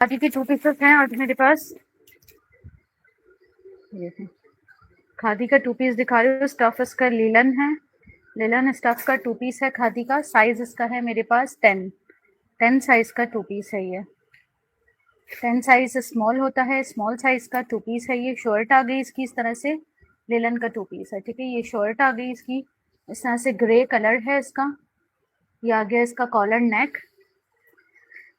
खादी की 2 पीसेस हैं और मेरे पास ये खादी का 2 पीस दिखा रही हूँ। स्टफ इसका लीलन है, लीलन स्टफ का 2 पीस है खादी का। साइज इसका है मेरे पास 10 साइज का 2 पीस है ये। 10 साइज स्मॉल होता है, स्मॉल साइज का 2 पीस है ये। शर्ट आ गई इसकी इस तरह से, लीलन का 2 पीस है, ठीक है। ये शर्ट आ गई इसकी इस तरह से, ग्रे कलर है इसका। ये आ गया इसका कॉलर नेक।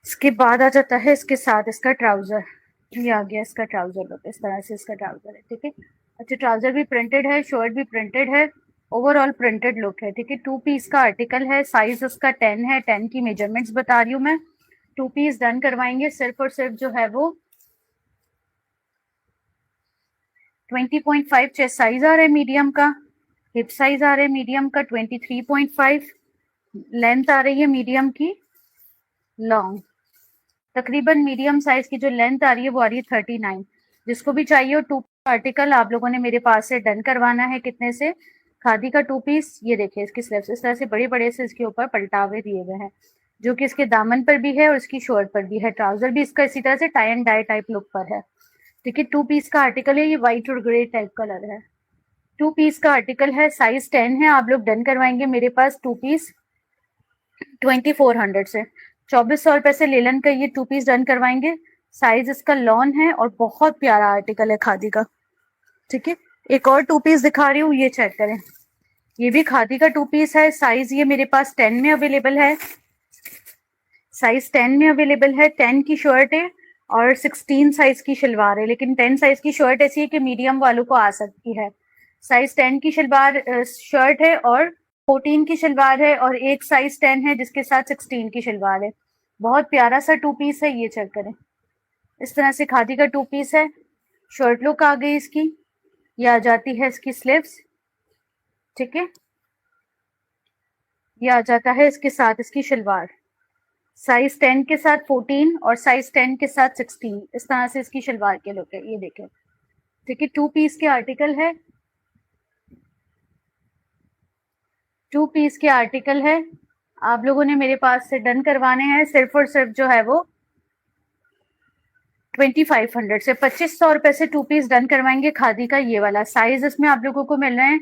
इसके बाद आ जाता है इसके साथ इसका ट्राउजर। ये आ गया इसका ट्राउजर लुक, इस तरह से इसका ट्राउजर है, ठीक है। अच्छा, ट्राउजर भी प्रिंटेड है, शर्ट भी प्रिंटेड है, ओवरऑल प्रिंटेड लुक है, ठीक है। 2 पीस का आर्टिकल है, साइज उसका 10 है। 10 की मेजरमेंट्स बता रही हूँ मैं। 2 पीस डन करवाएंगे सिर्फ और सिर्फ जो है वो 20.5 चेस्ट साइज आ रहा है मीडियम का। हिप साइज आ रहा है मीडियम का 23.5। लेंथ आ रही है मीडियम की लॉन्ग। तकरीबन मीडियम साइज की जो लेंथ आ रही है वो आ रही है 39। जिसको भी चाहिए हो 2 आर्टिकल आप लोगों ने मेरे पास से डन करवाना है। कितने से? खादी का 2 पीस। ये देखिए इसकी स्लीव्स इस तरह से बड़े बड़े से इसके ऊपर पलटावे दिए हुए हैं, जो कि इसके दामन पर भी है और इसकी शर्ट पर भी है। ट्राउजर भी इसका इसी तरह से tie and dye type look पर है, ठीक है। 2 पीस का आर्टिकल है, ये व्हाइट और ग्रे टाइप कलर है। 2 पीस का आर्टिकल है, साइज 10 है। आप लोग डन करवाएंगे मेरे पास 2 पीस 2400 से। 2400 रुपए से लेलन का ये 2 पीस डन करवाएंगे। साइज इसका लॉन है और बहुत प्यारा आर्टिकल है खादी का, ठीक है। एक और 2 पीस दिखा रही हूँ, ये चेक करें। ये भी खादी का 2 पीस है। साइज ये मेरे पास 10 में अवेलेबल है, साइज 10 में अवेलेबल है। 10 की शर्ट है और 16 साइज की शलवार है, लेकिन 10 साइज की शर्ट ऐसी है कि मीडियम वालों को आ सकती है। साइज 10 की शलवार शर्ट है और 14 की शलवार है और एक साइज 10 है जिसके साथ 16 की शलवार है। बहुत प्यारा सा 2 पीस है, ये चेक करें। इस तरह से खादी का 2 पीस है। शर्ट लुक आ गई इसकी, ये आ जाती है इसकी स्लीव्स, ठीक है। ये आ जाता है इसके साथ इसकी शलवार। साइज 10 के साथ 14 और साइज 10 के साथ 16, इस तरह से इसकी शलवार के लुक है, ये देखें, ठीक है। 2 पीस के आर्टिकल है, 2 पीस के आर्टिकल है। आप लोगों ने मेरे पास से डन करवाने हैं सिर्फ और सिर्फ जो है वो 2500 से, 2500 रुपए से 2 पीस डन करवाएंगे खादी का। ये वाला साइज इसमें आप लोगों को मिल रहे हैं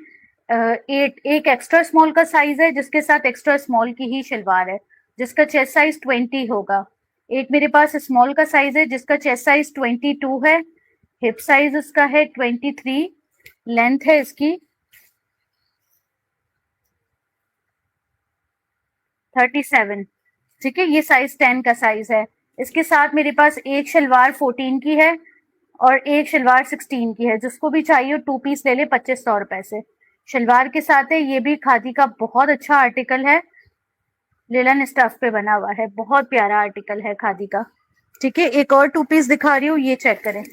8। एक एक्स्ट्रा स्मॉल का साइज है जिसके साथ एक्स्ट्रा स्मॉल की ही शलवार है, जिसका चेस्ट साइज 20 होगा। एक मेरे पास स्मॉल का साइज है जिसका चेस्ट साइज 22 है। हिप साइज इसका है 23। लेंथ है इसकी 37, ठीक है। ये साइज 10 का साइज है। इसके साथ मेरे पास एक शलवार 14 की है और एक शलवार 16 की है। जिसको भी चाहिए 2 पीस ले ले 2500 रुपए से। शलवार के साथ है, ये भी खादी का बहुत अच्छा आर्टिकल है, लेलन स्टफ पे बना हुआ है, बहुत प्यारा आर्टिकल है खादी का, ठीक है। एक और 2 पीस दिखा रही हूँ, ये चेक करें।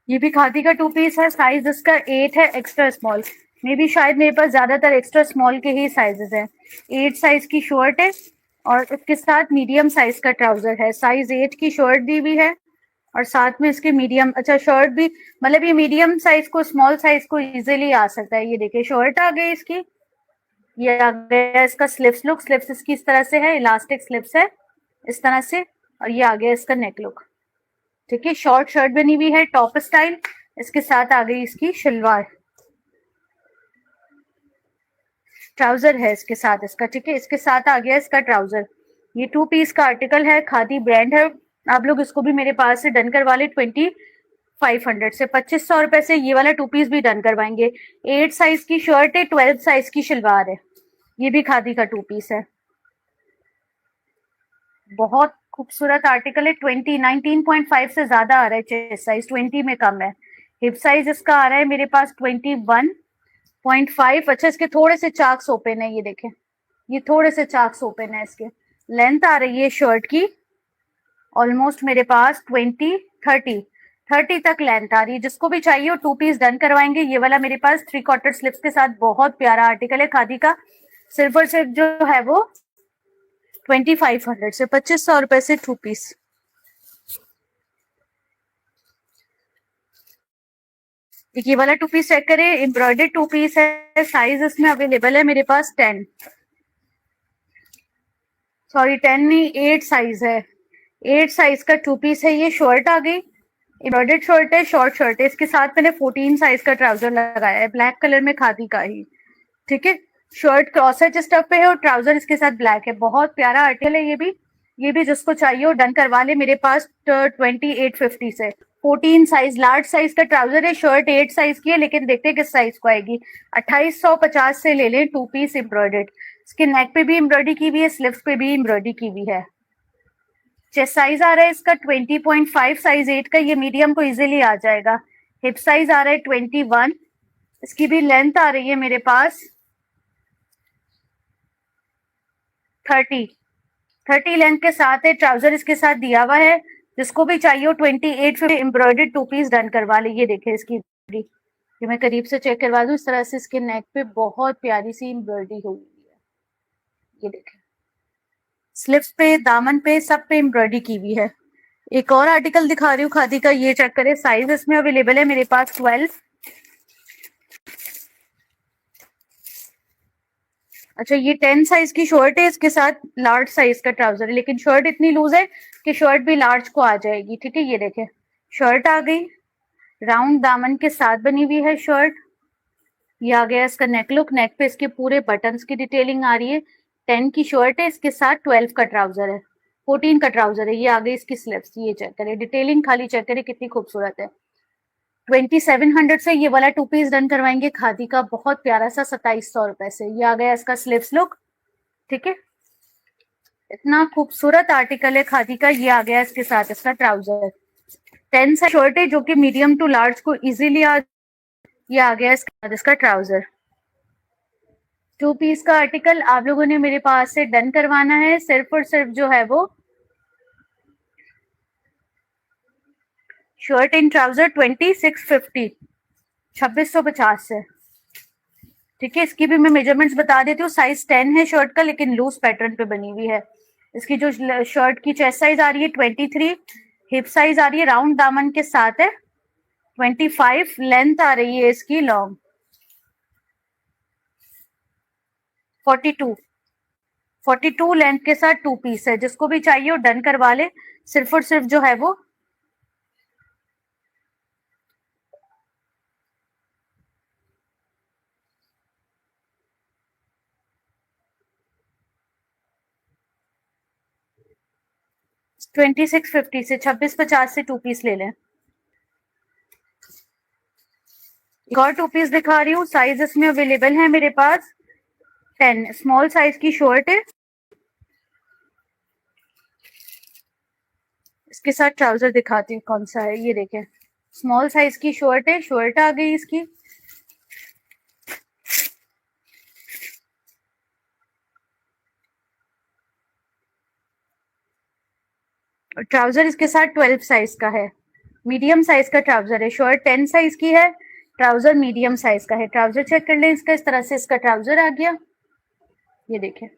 ये भी खादी का 2 पीस है। साइज इसका 8 है, एक्स्ट्रा स्मॉल। मे भी शायद मेरे पास ज्यादातर एक्स्ट्रा स्मॉल के ही साइजेस हैं। 8 साइज की शर्ट है और इसके साथ मीडियम साइज का ट्राउजर है। साइज 8 की शर्ट दी हुई है और साथ में इसके मीडियम, अच्छा शर्ट भी, मतलब ये मीडियम साइज को स्मॉल साइज को इजीली आ सकता है। ये देखिए शर्ट आ गई इसकी, ये आ गया इसका स्लिप्स लुक। स्लिप्स इसकी इस तरह से है, इलास्टिक स्लिप्स है इस तरह से, और ये आ गया इसका नेक लुक, ठीक है। शॉर्ट शर्ट बनी हुई है टॉप स्टाइल। इसके साथ आ गई इसकी शलवार, ट्राउजर है इसके साथ इसका, ठीक है। इसके साथ आ गया इसका ट्राउजर। ये 2 पीस का आर्टिकल है, खादी ब्रांड है। आप लोग इसको भी मेरे पास से डन करवा ले 2500 से। 2500 रुपए से ये वाला 2 पीस भी डन करवाएंगे। 8 साइज की शर्ट है, 12 साइज की शलवार है। ये भी खादी का 2 पीस है, बहुत खूबसूरत आर्टिकल है। 19.5 से ज्यादा आ रहा है चेस्ट साइज, 20 में कम है। हिप साइज इसका आ रहा है मेरे पास 21.5। अच्छा, इसके थोड़े से चाक्स ओपन है, ये देखें, ये थोड़े से चाक्स ओपन है इसके। लेंथ आ रही है शर्ट की ऑलमोस्ट मेरे पास 30 तक लेंथ आ रही है। जिसको भी चाहिए वो 2 पीस डन करवाएंगे। ये वाला मेरे पास 3/4 स्लिप्स के साथ बहुत प्यारा आर्टिकल है खादी का। सिर्फ और सिर्फ जो है वो 2500 से, 2500 रुपए से 2 पीस। ये वाला 2 पीस चेक करें, एम्ब्रॉयडर्ड 2 पीस है। साइज इसमें अवेलेबल है मेरे पास 10। सॉरी 10 नहीं 8 साइज है, 8 साइज का 2 पीस है। ये शर्ट आ गई, एम्ब्रॉयडर्ड शर्ट है, शॉर्ट शर्ट है। इसके साथ मैंने 14 साइज का ट्राउजर लगाया है, ब्लैक कलर में खादी का ही। ठीक है, शर्ट क्रॉसएच स्टफ पे है और ट्राउजर इसके साथ ब्लैक है। बहुत प्यारा आर्टिकल है ये भी। ये भी जिसको चाहिए हो डन करवा ले मेरे पास 2850 से। 14 साइज लार्ज साइज का ट्राउजर है, शर्ट 8 साइज की है, लेकिन देखते हैं किस साइज को आएगी। 2850 से ले लें 2 पीस एम्ब्रॉयडर्ड। इसके नेक पे भी एम्ब्रॉयडरी की हुई है, स्लीव्स पे भी एम्ब्रॉयडरी की हुई है। चेस्ट साइज आ रहा है इसका 20.5, साइज 8 का, ये मीडियम को इजीली आ जाएगा। हिप साइज आ रहा है 21। इसकी भी लेंथ आ रही है मेरे पास 30 लेंथ के साथ है। ट्राउजर इसके साथ दिया हुआ है। जिसको भी चाहिए हो 28 एम्ब्रॉयडर्ड 2 पीस डन करवा ले। ये देखे इसकी ये मैं करीब से चेक करवा दूं। इस तरह से इसके नेक पे बहुत प्यारी सी एम्ब्रॉयडरी हुई है। ये देखे स्लीव्स पे, दामन पे, सब पे एम्ब्रॉयडरी की हुई है। एक और आर्टिकल दिखा रही हूँ खादी का, ये चेक करें। साइज इसमें अवेलेबल है मेरे पास 12। अच्छा, ये 10 साइज की शर्ट है, इसके साथ लार्ज साइज का ट्राउजर है, लेकिन शर्ट इतनी लूज है कि शर्ट भी लार्ज को आ जाएगी। ठीक है, ये देखें शर्ट आ गई, राउंड दामन के साथ बनी हुई है शर्ट। ये आ गया इसका नेक लुक। नेक पे इसके पूरे बटन्स की डिटेलिंग आ रही है। 10 की शर्ट है, इसके साथ 12 का ट्राउजर है, 14 का ट्राउजर है। ये आ गई इसकी स्लीव्स। ये चेक करें डिटेलिंग, खाली चेक करें कितनी खूबसूरत है। 2700 से ये वाला 2 पीस डन करवाएंगे खादी का, बहुत प्यारा सा 2700 रुपए से। ये आ गया इसका स्लीव्स लुक। ठीक है, इतना खूबसूरत आर्टिकल है खादी का। ये आ गया इसके साथ इसका ट्राउजर। 10 साइज शर्ट है जो कि मीडियम टू लार्ज को इजीली ये आ गया इसके साथ इसका ट्राउजर। 2 पीस का आर्टिकल आप लोगों ने मेरे पास से डन करवाना है। सिर्फ और सिर्फ जो है वो शर्ट इन ट्राउजर 2650, 2650 से। ठीक है, इसकी भी मैं मेजरमेंट्स बता देती हूँ। साइज 10 है शर्ट का, लेकिन लूज पैटर्न पे बनी हुई है। इसकी जो शर्ट की चेस्ट साइज आ रही है 23, हिप साइज आ रही है, राउंड दामन के साथ है 25, लेंथ आ रही है इसकी लॉन्ग 42 लेंथ के साथ 2 पीस है। जिसको भी चाहिए वो डन करवा ले। सिर्फ और सिर्फ जो है वो ट्वेंटी 2650 से 2650 से 2 पीस ले लें। एक और 2 पीस दिखा रही हूँ। साइज इसमें अवेलेबल है मेरे पास 10, स्मॉल साइज की शर्ट है, इसके साथ ट्राउजर दिखाती हूँ कौन सा है। ये देखें स्मॉल साइज की शर्ट है, शर्ट आ गई इसकी। ट्राउजर इसके साथ 12 साइज का है, मीडियम साइज का ट्राउजर है। शर्ट 10 साइज की है, ट्राउजर मीडियम साइज का है। ट्राउजर चेक कर लें इसका। इस तरह से इसका ट्राउजर आ गया। ये देखें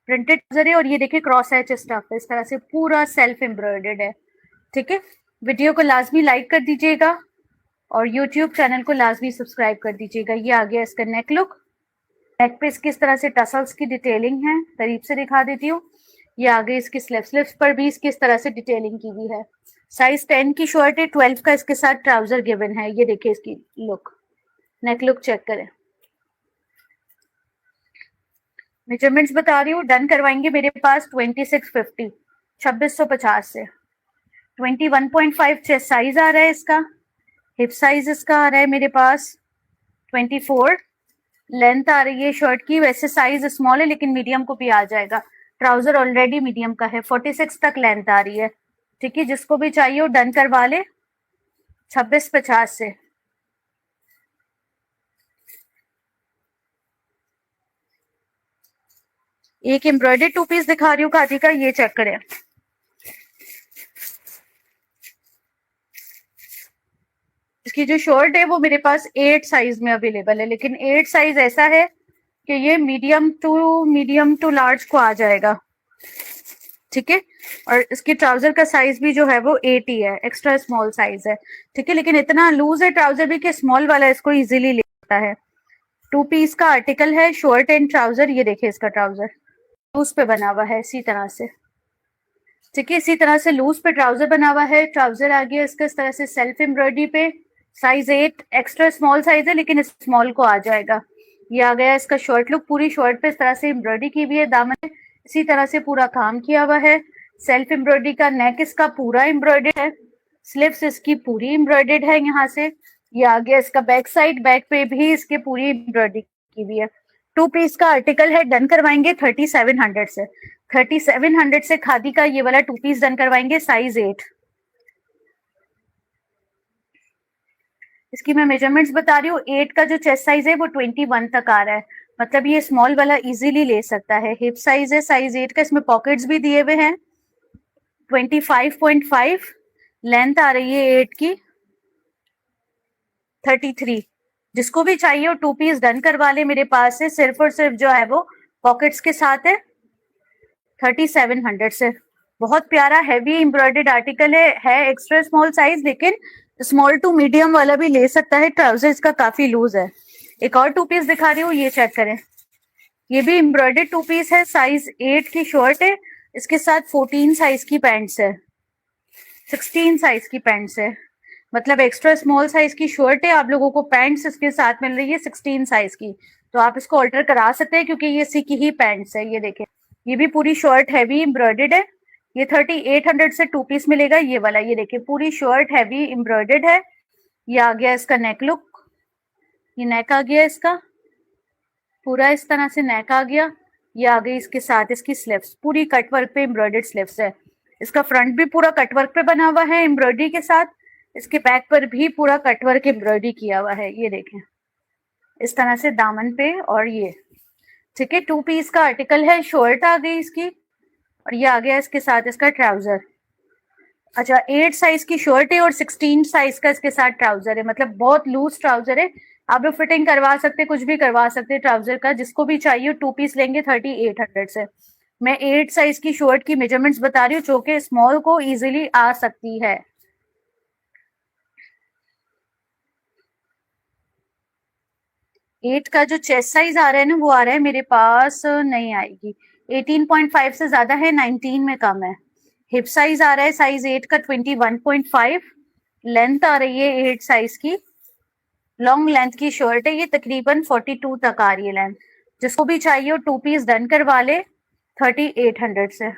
प्रिंटेड ट्राउजर है और ये देखें क्रॉस एच स्टफ है। इस तरह से पूरा सेल्फ एम्ब्रॉयडर्ड है। ठीक है, वीडियो को लाजमी लाइक कर दीजिएगा और यूट्यूब चैनल को लाजमी सब्सक्राइब कर दीजिएगा। ये आ गया इसका नेक लुक। नेक पे इसकी इस तरह से टसल्स की डिटेलिंग है, करीब से दिखा देती हूँ। ये आ गई इसकी स्लीव्स पर भी इसकी इस तरह से डिटेलिंग की हुई है। साइज 10 की शर्ट है, 12 का इसके साथ ट्राउजर गिवन है। ये देखिए इसकी लुक, नेक लुक चेक करें। मेजरमेंट्स बता रही हूँ, डन करवाएंगे मेरे पास 2650, 2650 से। 21.5 चेस्ट साइज आ रहा है इसका। हिप साइज इसका आ रहा है मेरे पास 24, लेंथ आ रही है शर्ट की। वैसे साइज स्मॉल है लेकिन मीडियम को भी आ जाएगा। ट्राउजर ऑलरेडी मीडियम का है। 46 तक लेंथ आ रही है। ठीक है, जिसको भी चाहिए वो डन करवा ले 2650 से। एक एम्ब्रॉयडर्ड 2 पीस दिखा रही हूँ खादी का, ये चेक करें। इसकी जो शर्ट है वो मेरे पास 8 साइज में अवेलेबल है, लेकिन 8 साइज ऐसा है कि ये मीडियम टू लार्ज को आ जाएगा। ठीक है, और इसकी ट्राउजर का साइज भी जो है वो 8 ही है, एक्स्ट्रा स्मॉल साइज है। ठीक है, लेकिन इतना लूज है ट्राउजर भी कि स्मॉल वाला इसको इजीली ले सकता है। 2 पीस का आर्टिकल है, शर्ट एंड ट्राउजर। ये देखिए इसका ट्राउजर लूज पे बना हुआ है इसी तरह से, ठीक है। इसी तरह से लूज पे ट्राउजर बना हुआ है। ट्राउजर आ गया इसका इस तरह से सेल्फ एम्ब्रॉयडरी पे, साइज 8, एक्स्ट्रा स्मॉल साइज है लेकिन स्मॉल को आ जाएगा। ये आ गया इसका शर्ट लुक, पूरी शर्ट पे इस तरह से एम्ब्रॉयडरी की हुई है, दामन में इसी तरह से पूरा काम किया हुआ है। सेल्फ एम्ब्रॉयडरी का नेक इसका पूरा एम्ब्रॉयडर्ड है, स्लीव्स इसकी पूरी एम्ब्रॉयडर्ड है यहाँ से। ये आ गया इसका बैक साइड, बैक पे भी इसके पूरी एम्ब्रॉयडरी की हुई है। 2 पीस का आर्टिकल है, डन करवाएंगे 3700 से। 3700 से खादी का ये वाला 2 पीस डन करवाएंगे, साइज 8। इसकी मैं मेजरमेंट्स बता रही हूँ। 8 का जो चेस्ट साइज है वो 21 तक आ रहा है, मतलब ये स्मॉल वाला इजीली ले सकता है। हिप साइज है साइज 8 का, इसमें पॉकेट्स भी दिए हुए हैं। 25.5 लेंथ आ रही है 8 की। 33, जिसको भी चाहिए वो 2 पीस डन करवा ले मेरे पास से, सिर्फ और सिर्फ जो है वो पॉकेट्स के साथ है 3700 से। बहुत प्यारा हैवी एम्ब्रॉयडर्ड आर्टिकल है एक्स्ट्रा स्मॉल साइज, लेकिन स्मॉल टू मीडियम वाला भी ले सकता है। ट्राउजर इसका काफी लूज है। एक और 2 पीस दिखा रही हूँ, ये चेक करें। ये भी एम्ब्रॉयडर्ड 2 पीस है, साइज 8 की शर्ट है, इसके साथ 14 साइज की पैंट्स है, 16 साइज की पैंट्स है, मतलब एक्स्ट्रा स्मॉल साइज की शर्ट है, आप लोगों को पैंट्स इसके साथ मिल रही है 16 साइज की। तो आप इसको ऑल्टर करा सकते हैं क्योंकि ये इसी की ही पैंट्स है। ये देखें, ये भी पूरी शर्ट हैवी एम्ब्रॉयडर्ड है। ये 3800 से 2 पीस मिलेगा ये वाला। ये देखिए पूरी शर्ट हैवी एम्ब्रॉयडर्ड है। ये आ गया इसका नेक लुक, ये नेक आ गया इसका पूरा इस तरह से नेक आ गया। ये आ गई इसके साथ इसकी स्लीव्स, पूरी कटवर्क पे एम्ब्रॉयडर्ड स्लीव्स है। इसका फ्रंट भी पूरा कटवर्क पे बना हुआ है एम्ब्रॉयडरी के साथ, इसके बैक पर भी पूरा कटवर्क एम्ब्रॉयडरी किया हुआ है। ये देखें इस तरह से दामन पे, और ये ठीक है 2 पीस का आर्टिकल है। शर्ट आ गई इसकी, और ये आ गया इसके साथ इसका ट्राउजर। अच्छा 8 साइज की शर्ट है और 16 साइज का इसके साथ ट्राउजर है, मतलब बहुत लूज ट्राउजर है। आप लोग फिटिंग करवा सकते, कुछ भी करवा सकते ट्राउजर का। जिसको भी चाहिए 2 पीस लेंगे 3800 से। मैं 8 साइज की शर्ट की मेजरमेंट्स बता रही हूँ जो कि स्मॉल को इजीली आ सकती है। एट का जो चेस्ट साइज आ रहा है ना वो आ रहा है मेरे पास, नहीं आएगी 18.5 से ज्यादा है, 19 में कम है। हिप साइज आ रहा है साइज 8 का 21.5, लेंथ आ रही है 8 साइज की, लॉन्ग लेंथ की शर्ट है ये, तकरीबन 42 तक आ रही है लेंथ। जिसको भी चाहिए वो 2 पीस डन करवा ले 3800 से।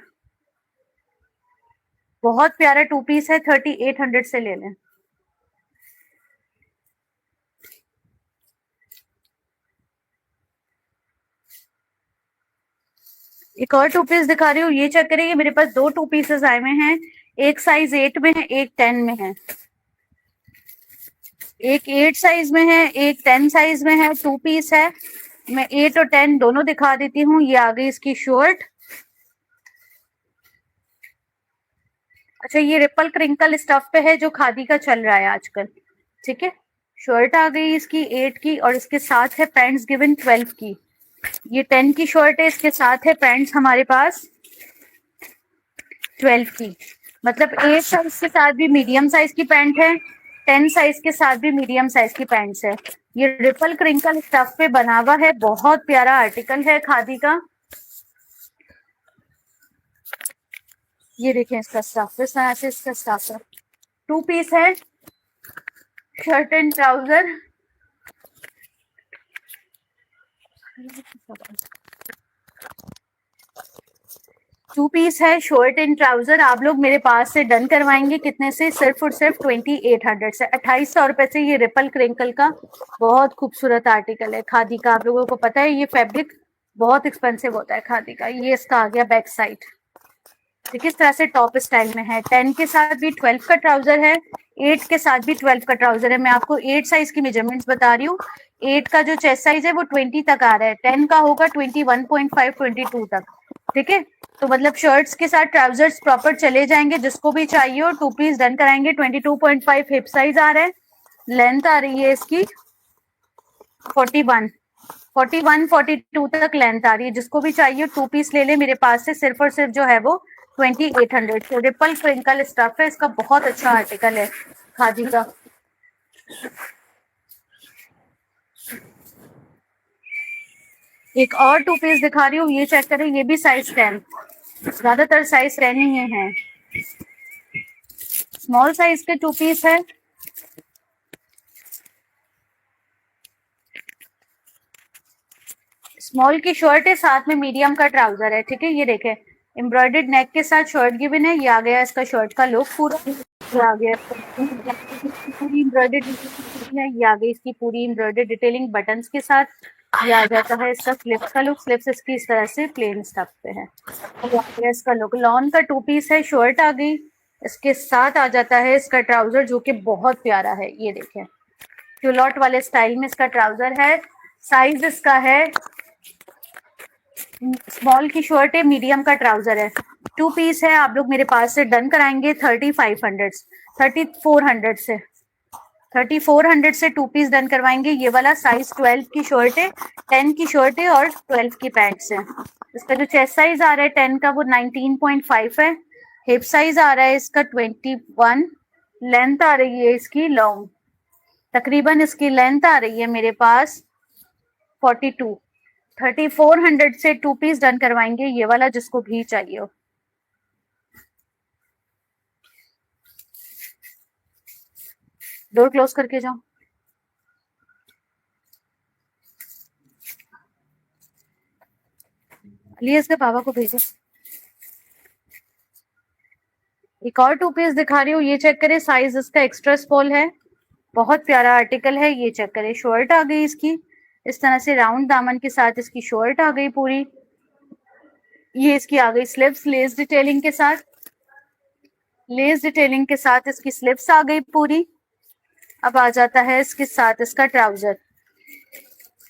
बहुत प्यारा 2 पीस है, 3800 से ले लें। एक और 2 पीस दिखा रही हूँ, ये चेक करिए। मेरे पास 2 2 पीसेस आए हुए हैं, एक साइज 8 में है, एक 10 में है। एक 8 साइज में है, एक 10 साइज में है, 2 पीस है। मैं 8 और 10 दोनों दिखा देती हूँ। ये आ गई इसकी शर्ट। अच्छा ये रिपल क्रिंकल स्टफ पे है जो खादी का चल रहा है आजकल, ठीक है। शर्ट आ गई इसकी 8 की, और इसके साथ है पैंट्स गिवन 12 की। ये 10 की शर्ट है, इसके साथ है पैंट्स हमारे पास 12 की, मतलब 8 साइज के साथ भी मीडियम साइज की पैंट है, 10 साइज के साथ भी मीडियम साइज की पैंट्स है। ये रिपल क्रिंकल स्टफ पे बना हुआ है, बहुत प्यारा आर्टिकल है खादी का। ये देखें इसका स्टफ, इस तरह से इसका स्टफ है। 2 पीस है, shirt and trouser. Two piece है, शर्ट एंड ट्राउजर। आप लोग मेरे पास से डन करवाएंगे कितने से? सिर्फ और सिर्फ 2800 से, 2800 रुपए से। ये रिपल क्रिंकल का बहुत खूबसूरत आर्टिकल है खादी का। आप लोगों को पता है ये फैब्रिक बहुत एक्सपेंसिव होता है खादी का। ये इसका आ गया बैक साइड, देखिए इस तरह से टॉप स्टाइल में है। 10 के साथ भी 12 का ट्राउजर है, 8 के साथ भी 12 का ट्राउजर है। मैं आपको 8 साइज की मेजरमेंट्स बता रही हूँ। 8 का जो चेस्ट साइज है वो 20 तक आ रहा है, 10 का होगा 21.5 22 तक, ठीक है। तो मतलब शर्ट्स के साथ ट्राउजर्स प्रॉपर चले जाएंगे। जिसको भी चाहिए और 2 पीस डन कराएंगे। 22.5 हिप साइज आ रहा है, लेंथ आ रही है इसकी 41, 42 तक लेंथ आ रही है। जिसको भी चाहिए 2 पीस ले ले मेरे पास से, सिर्फ और सिर्फ जो है वो 2800। तो रिपल क्रिंकल स्टफ है, इसका बहुत अच्छा आर्टिकल है खादी का। एक और टू पीस दिखा रही हूँ, ये चेक करें, ये भी साइज 10, ज्यादातर साइज 10 ही है, स्मॉल साइज के टू पीस है। स्मॉल की शर्ट है, साथ में मीडियम का ट्राउजर है, ठीक है। ये देखें, एम्ब्रॉयडर्ड नेक के साथ शर्ट गिवन है। ये आ गया इसका शर्ट का लुक पूरा, ये आ गया पूरी एम्ब्रॉयडर्ड है, ये आ गई इसकी पूरी एम्ब्रॉयडर्ड डिटेलिंग बटन्स के साथ। ये आ जाता है इसका स्लिप्स का लुक, स्लिप्स इसकी इस तरह से प्लेन स्टफ पे है। ये आ गया इसका लुक, लॉन का टू पीस है, शर्ट आ गई, इसके साथ आ जाता है इसका ट्राउजर जो कि बहुत प्यारा है। ये देखें, क्यूलॉट वाले स्टाइल में इसका ट्राउजर है। साइज इसका है, स्मॉल की शर्ट है, मीडियम का ट्राउजर है, टू पीस है। आप लोग मेरे पास से डन कराएंगे 3500 3400 से, 3400 से टू पीस डन करवाएंगे। ये वाला साइज 12 की शर्ट है, 10 की शर्ट है और 12 की पैंट्स है। इसका जो चेस्ट साइज आ रहा है 10 का वो 19.5 है, हिप साइज आ रहा है इसका 21, लेंथ आ रही है इसकी लॉन्ग, तकरीबन इसकी लेंथ आ रही है मेरे पास 42। 3400 से टू पीस डन करवाएंगे, ये वाला जिसको भी चाहिए हो। डोर क्लोज करके जाओ। लिए इसके पापा को भेजो। एक और टू पीस दिखा रही हूँ, ये चेक करें, साइज इसका एक्स्ट्रा स्मॉल है, बहुत प्यारा आर्टिकल है। ये चेक करें, शर्ट आ गई इसकी इस तरह से राउंड दामन के साथ, इसकी शर्ट आ गई पूरी। ये इसकी आ गई स्लिप्स, लेस डिटेलिंग के साथ, लेस डिटेलिंग के साथ इसकी स्लिप्स आ गई पूरी। अब आ जाता है इसके साथ इसका ट्राउजर,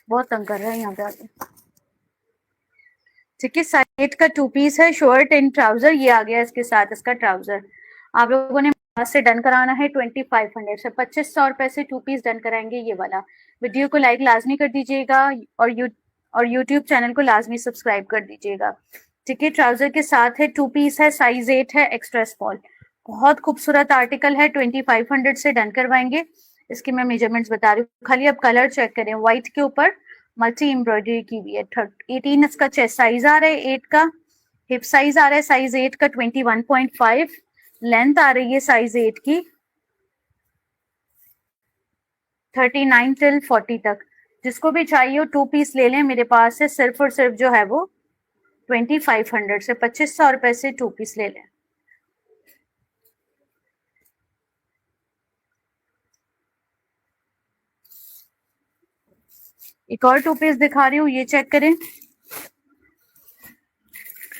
बहुत तंग कर रहा है यहाँ पे आके, ठीक है। साइड का टू पीस है, शर्ट एंड ट्राउजर, ये आ गया इसके साथ इसका ट्राउजर। आप लोगों ने से डन कराना है 2500 से, 2500 से टू पीस डन कराएंगे ये वाला। वीडियो को लाइक लाजमी कर दीजिएगा और यूट्यूब चैनल को लाजमी सब्सक्राइब कर दीजिएगा, ठीक है। ट्राउजर के साथ है, टू पीस है, साइज 8 है, एक्स्ट्रा स्मॉल, बहुत खूबसूरत आर्टिकल है। 2500 से डन करवाएंगे। इसके मैं मेजरमेंट्स बता रही हूँ, खाली अब कलर चेक करें, व्हाइट के ऊपर मल्टी एम्ब्रॉयडरी की हुई है। 18 इसका चेस्ट साइज आ रहा है, 8 का हिप साइज आ रहा है, साइज 8 का 21.5, लेंथ आ रही है साइज 8 की 39 टिल 40 तक। जिसको भी चाहिए हो टू पीस ले लें, मेरे पास है सिर्फ और सिर्फ जो है वो 2500 से, 2500 से टू पीस ले लें। एक और टू पीस दिखा रही हूँ, ये चेक करें,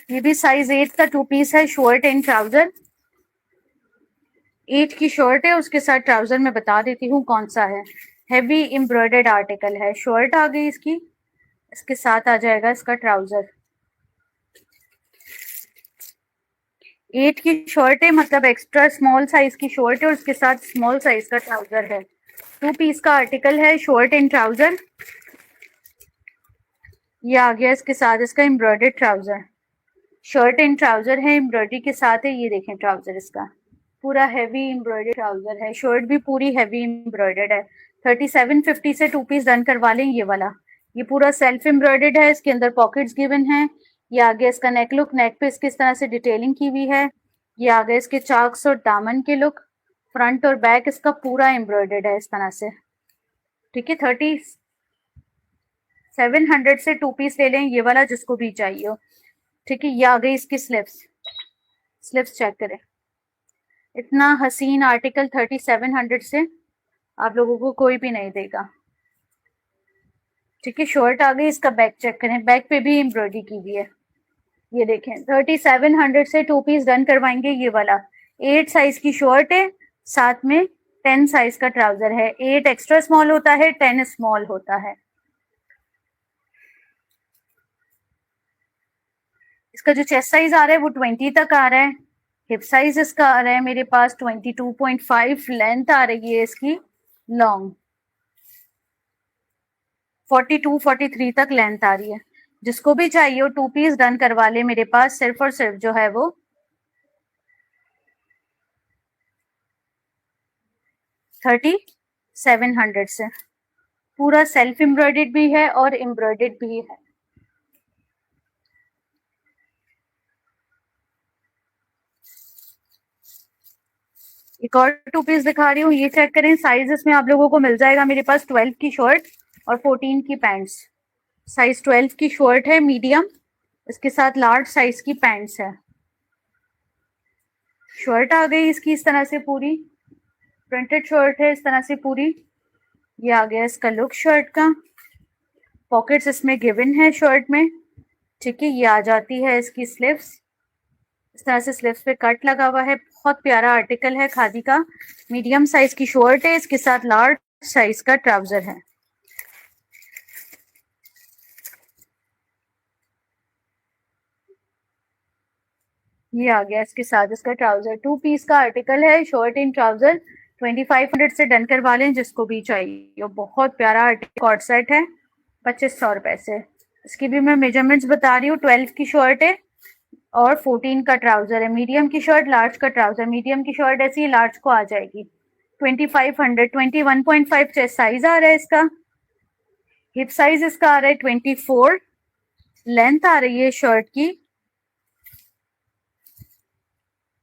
ये भी साइज 8 का टू पीस है, शर्ट एंड ट्राउजर, 8 की शर्ट है, उसके साथ ट्राउजर मैं बता देती हूँ कौन सा है। हैवी एम्ब्रॉयडर्ड आर्टिकल है, शर्ट आ गई इसकी, इसके साथ आ जाएगा इसका ट्राउजर। 8 की शर्ट है, मतलब एक्स्ट्रा स्मॉल साइज की शर्ट है और उसके साथ स्मॉल साइज का ट्राउजर है। टू पीस का आर्टिकल है, शर्ट एंड ट्राउजर। ये आ गया इसके साथ इसका embroidered trouser, shirt and trouser है, एम्ब्रॉयडरी के साथ है। ये देखें ट्राउजर इसका पूरा हैवी एम्ब्रॉयडर्ड ट्राउजर है, शर्ट भी पूरी हैवी एम्ब्रॉयडर्ड है। 3750 से टू पीस डन करवा लें ये वाला। ये पूरा सेल्फ एम्ब्रॉयडर्ड है, इसके अंदर पॉकेट्स गिवन है। ये आगे इसका नेक लुक, नेक पे इसकी इस तरह से डिटेलिंग की हुई है। ये आगे इसके चाक्स और दामन के लुक, फ्रंट और बैक इसका पूरा एम्ब्रॉयडर्ड है इस तरह से, ठीक है। 3700 से टू पीस ले लें ये वाला जिसको भी चाहिए हो, ठीक है। ये आ गई इसकी स्लिप्स, स्लिप्स चेक करें, इतना हसीन आर्टिकल 3700 से आप लोगों को कोई भी नहीं देगा, ठीक है। शर्ट आ गई, इसका बैक चेक करें, बैक पे भी एम्ब्रॉयडरी की हुई है। ये देखें 3700 से टू पीस डन करवाएंगे ये वाला। 8 साइज की शर्ट है, साथ में 10 साइज का ट्राउजर है। 8 एक्स्ट्रा स्मॉल होता है, 10 स्मॉल होता है। इसका जो चेस्ट साइज आ रहा है वो 20 तक आ रहा है। हिप साइज इसका आ रहा है मेरे पास 22.5, लेंथ आ रही है इसकी लॉन्ग 42-43 तक लेंथ आ रही है। जिसको भी चाहिए हो टू पीस डन करवा ले मेरे पास, सिर्फ और सिर्फ जो है वो 3700 से। पूरा सेल्फ एम्ब्रॉयडर्ड भी है और एम्ब्रॉयडर्ड भी है, एक और टू पीस दिखा रही हूँ, ये चेक करें। साइज इसमें आप लोगों को मिल जाएगा मेरे पास 12 की शर्ट और 14 की पैंट्स। साइज 12 की शर्ट है मीडियम, इसके साथ लार्ज साइज की पैंट्स है। शर्ट आ गई इसकी इस तरह से पूरी प्रिंटेड शर्ट है इस तरह से पूरी। ये आ गया इसका लुक शर्ट का। पॉकेट्स इसमें गिवन है शर्ट में, ठीक है। ये आ जाती है इसकी स्लीव्स, इस तरह से स्लीव्स पे कट लगा हुआ है। बहुत प्यारा आर्टिकल है खादी का। मीडियम साइज की शर्ट है, इसके साथ लार्ज साइज का ट्राउजर है। ये आ गया इसके साथ इसका ट्राउजर। टू पीस का आर्टिकल है, शर्ट इन ट्राउजर। 2500 से डन करवा लें जिसको भी चाहिए। बहुत प्यारा आर्टिकल कॉर्ड सेट है 2500 रुपए से। इसकी भी मैं मेजरमेंट्स बता रही हूँ। 12 की शर्ट है और 14 का ट्राउजर है। मीडियम की शर्ट, लार्ज का ट्राउजर। मीडियम की शर्ट ऐसी लार्ज को आ जाएगी 2500। 21.5 चेस्ट साइज आ रहा है इसका। हिप साइज इसका आ रहा है 24। लेंथ आ रही है शर्ट की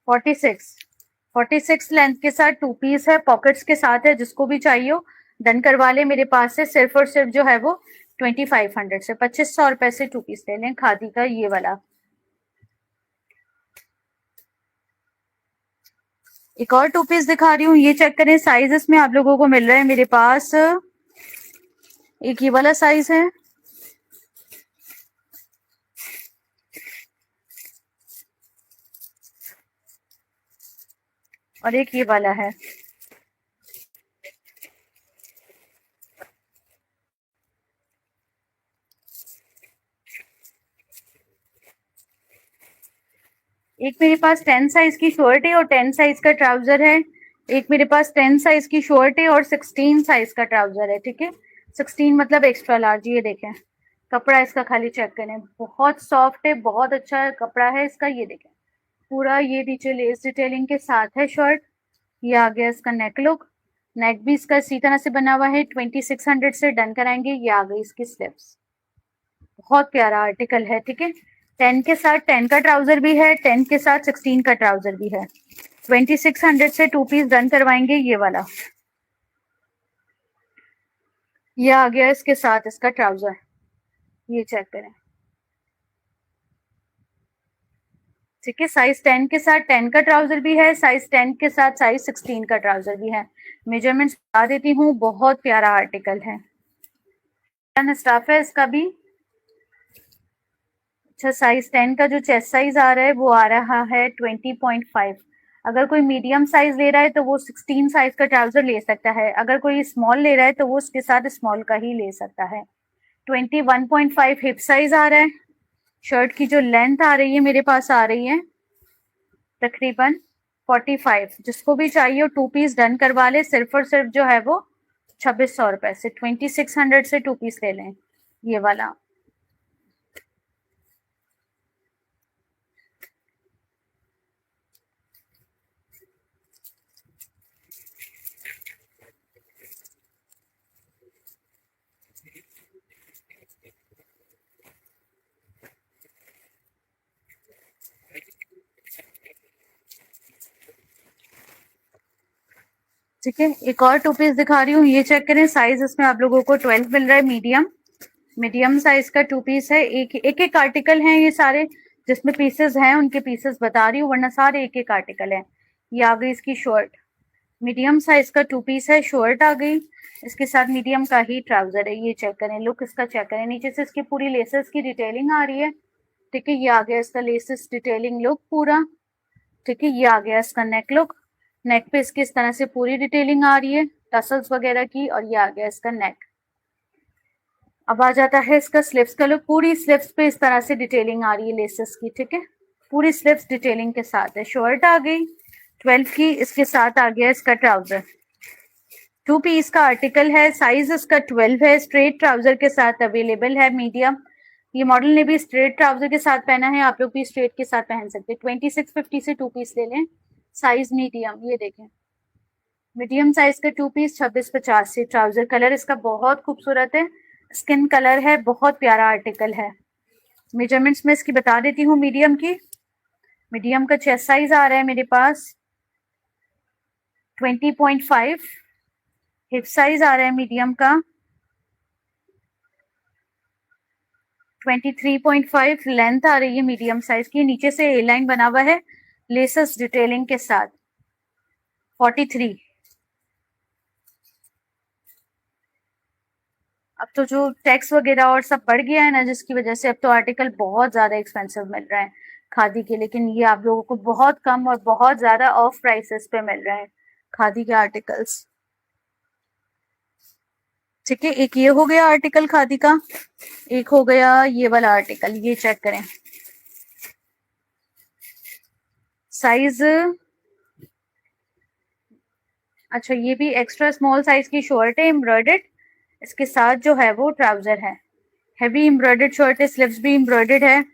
46 लेंथ के साथ टू पीस है, पॉकेट्स के साथ है। जिसको भी चाहिए हो डन करवा ले मेरे पास से। सिर्फ और सिर्फ जो है वो 2500 से 2500 रुपए से टू पीस ले लें खादी का ये वाला। एक और टू पीस दिखा रही हूँ, ये चेक करें। साइज इसमें आप लोगों को मिल रहा है मेरे पास, एक ये वाला साइज है और एक ये वाला है। एक मेरे पास 10 साइज की शर्ट है और 10 साइज का ट्राउजर है। एक मेरे पास 10 साइज की शर्ट है और 16 साइज का ट्राउजर है, ठीक है। 16 मतलब एक्स्ट्रा लार्ज। ये देखें कपड़ा इसका, खाली चेक करें। बहुत सॉफ्ट है, बहुत अच्छा कपड़ा है इसका। ये देखें पूरा ये नीचे लेस डिटेलिंग के साथ है शर्ट। ये आ गया इसका नेक लुक। नेक भी इसका इसी तरह से बना हुआ है। 2600 से डन कराएंगे। ये आ गई इसकी स्लीव्स। बहुत प्यारा आर्टिकल है, ठीक है। 10 के साथ 10 का ट्राउजर भी है, 10 के साथ 16 का ट्राउजर भी है। 2600 से टू पीस डन करवाएंगे ये वाला। ये आ गया इसके साथ इसका ट्राउजर। ये चेक करें, ठीक है। साइज 10 के साथ 10 का ट्राउजर भी है, साइज 10 के साथ साइज 16 का ट्राउजर भी है। मेजरमेंट्स बता देती हूँ। बहुत प्यारा आर्टिकल है, स्टाफ है इसका भी। अच्छा, साइज 10 का जो चेस्ट साइज आ रहा है वो आ रहा है 20.5। अगर कोई मीडियम साइज ले रहा है तो वो 16 साइज का ट्राउजर ले सकता है। अगर कोई स्मॉल ले रहा है तो वो उसके साथ स्मॉल का ही ले सकता है। 21.5 हिप साइज आ रहा है। शर्ट की जो लेंथ आ रही है मेरे पास आ रही है तकरीबन 45। जिसको भी चाहिए टू पीस डन करवा ले। सिर्फ और सिर्फ जो है वो 2600 रुपए से 2600 से टू पीस ले लें ये वाला। ठीक है, एक और टू पीस दिखा रही हूँ। ये चेक करें। साइज इसमें आप लोगों को 12 मिल रहा है। मीडियम साइज का टू पीस है। एक आर्टिकल है ये सारे, जिसमें पीसेस हैं उनके पीसेस बता रही हूँ, वरना सारे एक एक आर्टिकल है। ये आ गई इसकी शर्ट। मीडियम साइज का टू पीस है, शर्ट आ गई। इसके साथ मीडियम का ही ट्राउजर है। ये चेक करें, लुक इसका चेक करें। नीचे से इसकी पूरी लेसेस की डिटेलिंग आ रही है, ठीक है। ये आ गया इसका लेसेस डिटेलिंग लुक पूरा, ठीक है। ये आ गया इसका नेक लुक। नेक पे इसकी इस तरह से पूरी डिटेलिंग आ रही है टसल्स वगैरह की। और ये आ गया इसका नेक। अब आ जाता है इसका स्लीव्स का लुक। पूरी स्लीव्स पे इस तरह से डिटेलिंग आ रही है लेसेस की, ठीक है। पूरी स्लीव्स डिटेलिंग के साथ है। शर्ट आ गई 12 की, इसके साथ आ गया इसका ट्राउजर। टू पीस का आर्टिकल है। साइज इसका 12 है। स्ट्रेट ट्राउजर के साथ अवेलेबल है मीडियम। ये मॉडल ने भी स्ट्रेट ट्राउजर के साथ पहना है, आप लोग भी स्ट्रेट के साथ पहन सकते हैं। 2650 से टू पीस ले लें, साइज मीडियम। ये देखें मीडियम साइज का टू पीस 2650 से। ट्राउजर कलर इसका बहुत खूबसूरत है, स्किन कलर है, बहुत प्यारा आर्टिकल है। मेजरमेंट्स में इसकी बता देती हूँ। मीडियम की, मीडियम का चेस्ट साइज आ रहा है मेरे पास 20.5 हिप साइज आ रहा है मीडियम का, 23.5 लेंथ आ रही है मीडियम साइज की, नीचे से ए लाइन बना हुआ है लेसेस डिटेलिंग के साथ, 43। अब तो जो टैक्स वगैरह और सब बढ़ गया है ना, जिसकी वजह से अब तो आर्टिकल बहुत ज्यादा एक्सपेंसिव मिल रहे हैं खादी के, लेकिन ये आप लोगों को बहुत कम और बहुत ज्यादा ऑफ प्राइसेस पे मिल रहे हैं खादी के आर्टिकल्स। ठीक है, एक ये हो गया आर्टिकल खादी का, एक हो गया ये वाला आर्टिकल, ये चेक करें साइज। अच्छा, ये भी एक्स्ट्रा स्मॉल साइज की शर्ट है एम्ब्रॉयडर्ड, इसके साथ जो है वो ट्राउजर है, हैवी एम्ब्रॉयडर्ड शर्ट है, स्लीव्स भी एम्ब्रॉयडर्ड है,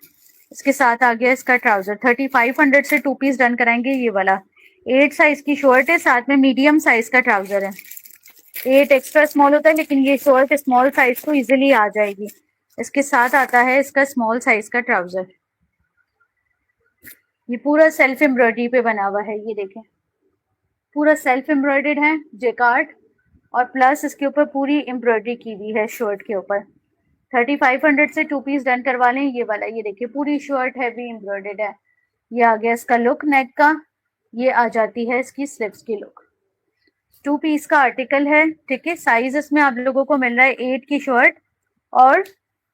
इसके साथ आ गया इसका ट्राउजर। 3500 से 2 पीस डन कराएंगे ये वाला। 8 साइज की शर्ट है, साथ में मीडियम साइज का ट्राउजर है। 8 एक्स्ट्रा स्मॉल होता है, लेकिन ये शर्ट स्मॉल साइज को इजीली आ जाएगी। इसके साथ आता है इसका स्मॉल साइज का ट्राउजर। ये पूरा सेल्फ एम्ब्रॉयडरी पे बना हुआ है, ये देखें पूरा सेल्फ एम्ब्रॉयडर्ड है जेकार्ड, और प्लस इसके ऊपर पूरी एम्ब्रॉयडरी की हुई है शर्ट के ऊपर। 3500 से 2 पीस डन करवा लें ये वाला। ये देखिए पूरी शर्ट हैवी एम्ब्रॉयडर्ड है। ये आ गया इसका लुक नेक का, ये आ जाती है इसकी स्लीव्स की लुक। 2 पीस का आर्टिकल है। ठीक है, साइज इसमें आप लोगों को मिल रहा है 8 की शर्ट और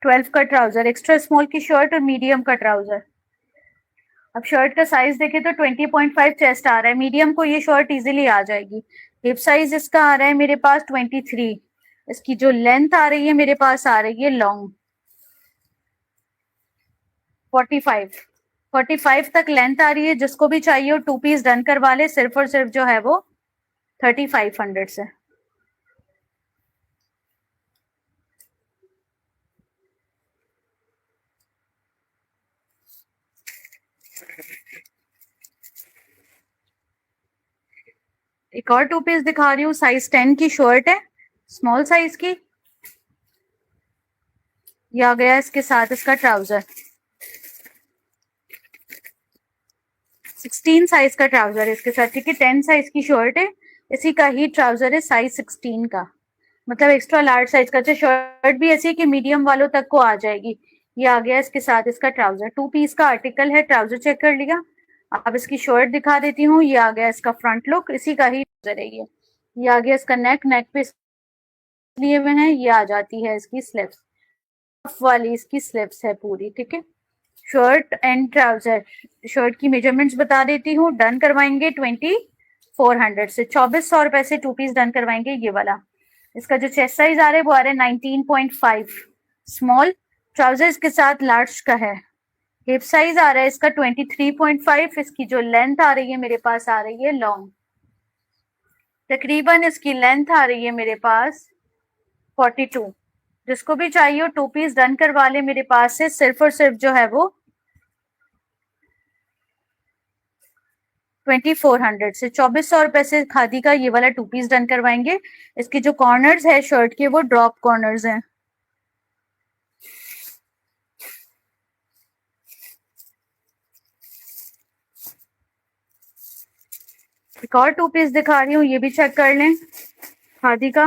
12 का ट्राउजर, एक्स्ट्रा स्मॉल की शर्ट और मीडियम का ट्राउजर। अब शर्ट का साइज देखें तो 20.5 चेस्ट आ रहा है, मीडियम को ये शर्ट इजीली आ जाएगी। हिप साइज इसका आ रहा है मेरे पास 23। इसकी जो लेंथ आ रही है मेरे पास आ रही है लॉन्ग 45 तक लेंथ आ रही है। जिसको भी चाहिए हो 2 पीस डन करवा ले, सिर्फ और सिर्फ जो है वो 3500 से। एक और 2 पीस दिखा रही हूँ, साइज 10 की शर्ट है, स्मॉल साइज की। ये आ गया इसके साथ इसका ट्राउजर, 16 साइज का ट्राउजर है इसके साथ। ठीक है, 10 साइज की शर्ट है, इसी का ही ट्राउजर है साइज 16 का, मतलब एक्स्ट्रा लार्ज साइज का। अच्छा, शर्ट भी ऐसी है कि मीडियम वालों तक को आ जाएगी। ये आ गया इसके साथ इसका ट्राउजर। 2 पीस का आर्टिकल है, ट्राउजर चेक कर लिया। अब इसकी शर्ट दिखा देती हूँ। ये आ गया इसका फ्रंट लुक, इसी का ही ट्राउजर है ये आ गया इसका नेक, नेक पे लिए हुए हैं। ये आ जाती है इसकी स्लीव्स, वाली इसकी स्लीव्स है पूरी। ठीक है, शर्ट एंड ट्राउजर। शर्ट की मेजरमेंट्स बता देती हूँ। डन करवाएंगे 2400 से, 2400 रुपए से 2 पीस डन करवाएंगे ये वाला। इसका जो चेस्ट साइज आ रहा है वो आ रहा है 19.5 स्मॉल, ट्राउजर इसके साथ लार्ज का है। हिप साइज आ रहा है इसका 23.5। इसकी जो लेंथ आ रही है मेरे पास आ रही है लॉन्ग, तकरीबन इसकी लेंथ आ रही है मेरे पास 42। जिसको भी चाहिए हो 2 पीस डन करवा ले मेरे पास से, सिर्फ और सिर्फ जो है वो 2400 से, 2400 रुपए से खादी का ये वाला 2 पीस डन करवाएंगे। इसके जो कॉर्नर्स है शर्ट के वो ड्रॉप कॉर्नर्स हैं। एक और 2 पीस दिखा रही हूँ, ये भी चेक कर लें खादी का।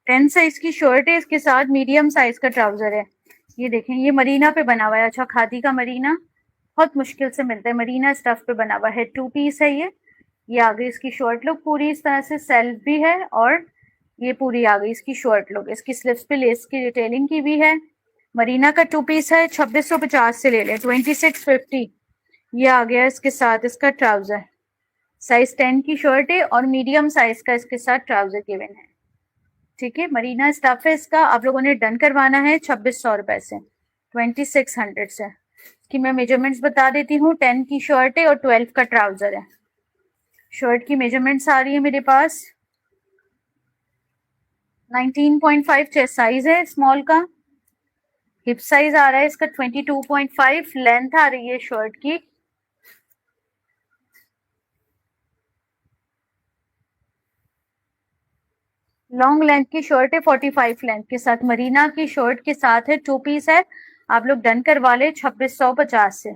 टेन साइज की शर्ट है, इसके साथ मीडियम साइज का ट्राउजर है। ये देखें, ये मरीना पे बना हुआ है। अच्छा, खादी का मरीना बहुत मुश्किल से मिलता है, मरीना स्टफ पे बना हुआ है। 2 पीस है ये आ गई इसकी शर्ट लुक पूरी इस तरह से, सेल्फ भी है और ये पूरी आ गई इसकी शर्ट लुक। इसकी स्लीव्स पे लेस की डिटेलिंग की भी है। मरीना का 2 पीस है, 2650 से ले लें, 2650। ये आ गया इसके साथ इसका ट्राउजर। साइज 10 की शर्ट है और मीडियम साइज का इसके साथ ट्राउजर गिवन है। ठीक है, मरीना स्टफ है इसका। आप लोगों ने डन करवाना है 2600 रुपए से, 2600 से। कि मैं मेजरमेंट्स बता देती हूँ। 10 की शर्ट है और 12 का ट्राउजर है। शर्ट की मेजरमेंट्स आ रही है मेरे पास 19.5 चेस्ट साइज है स्मॉल का। हिप साइज आ रहा है इसका 22.5। लेंथ आ रही है शर्ट की लॉन्ग लेंथ की शर्ट है, 45 लेंथ के साथ। मरीना की शर्ट के साथ है, 2 पीस है। आप लोग डन करवा ले 2650 से।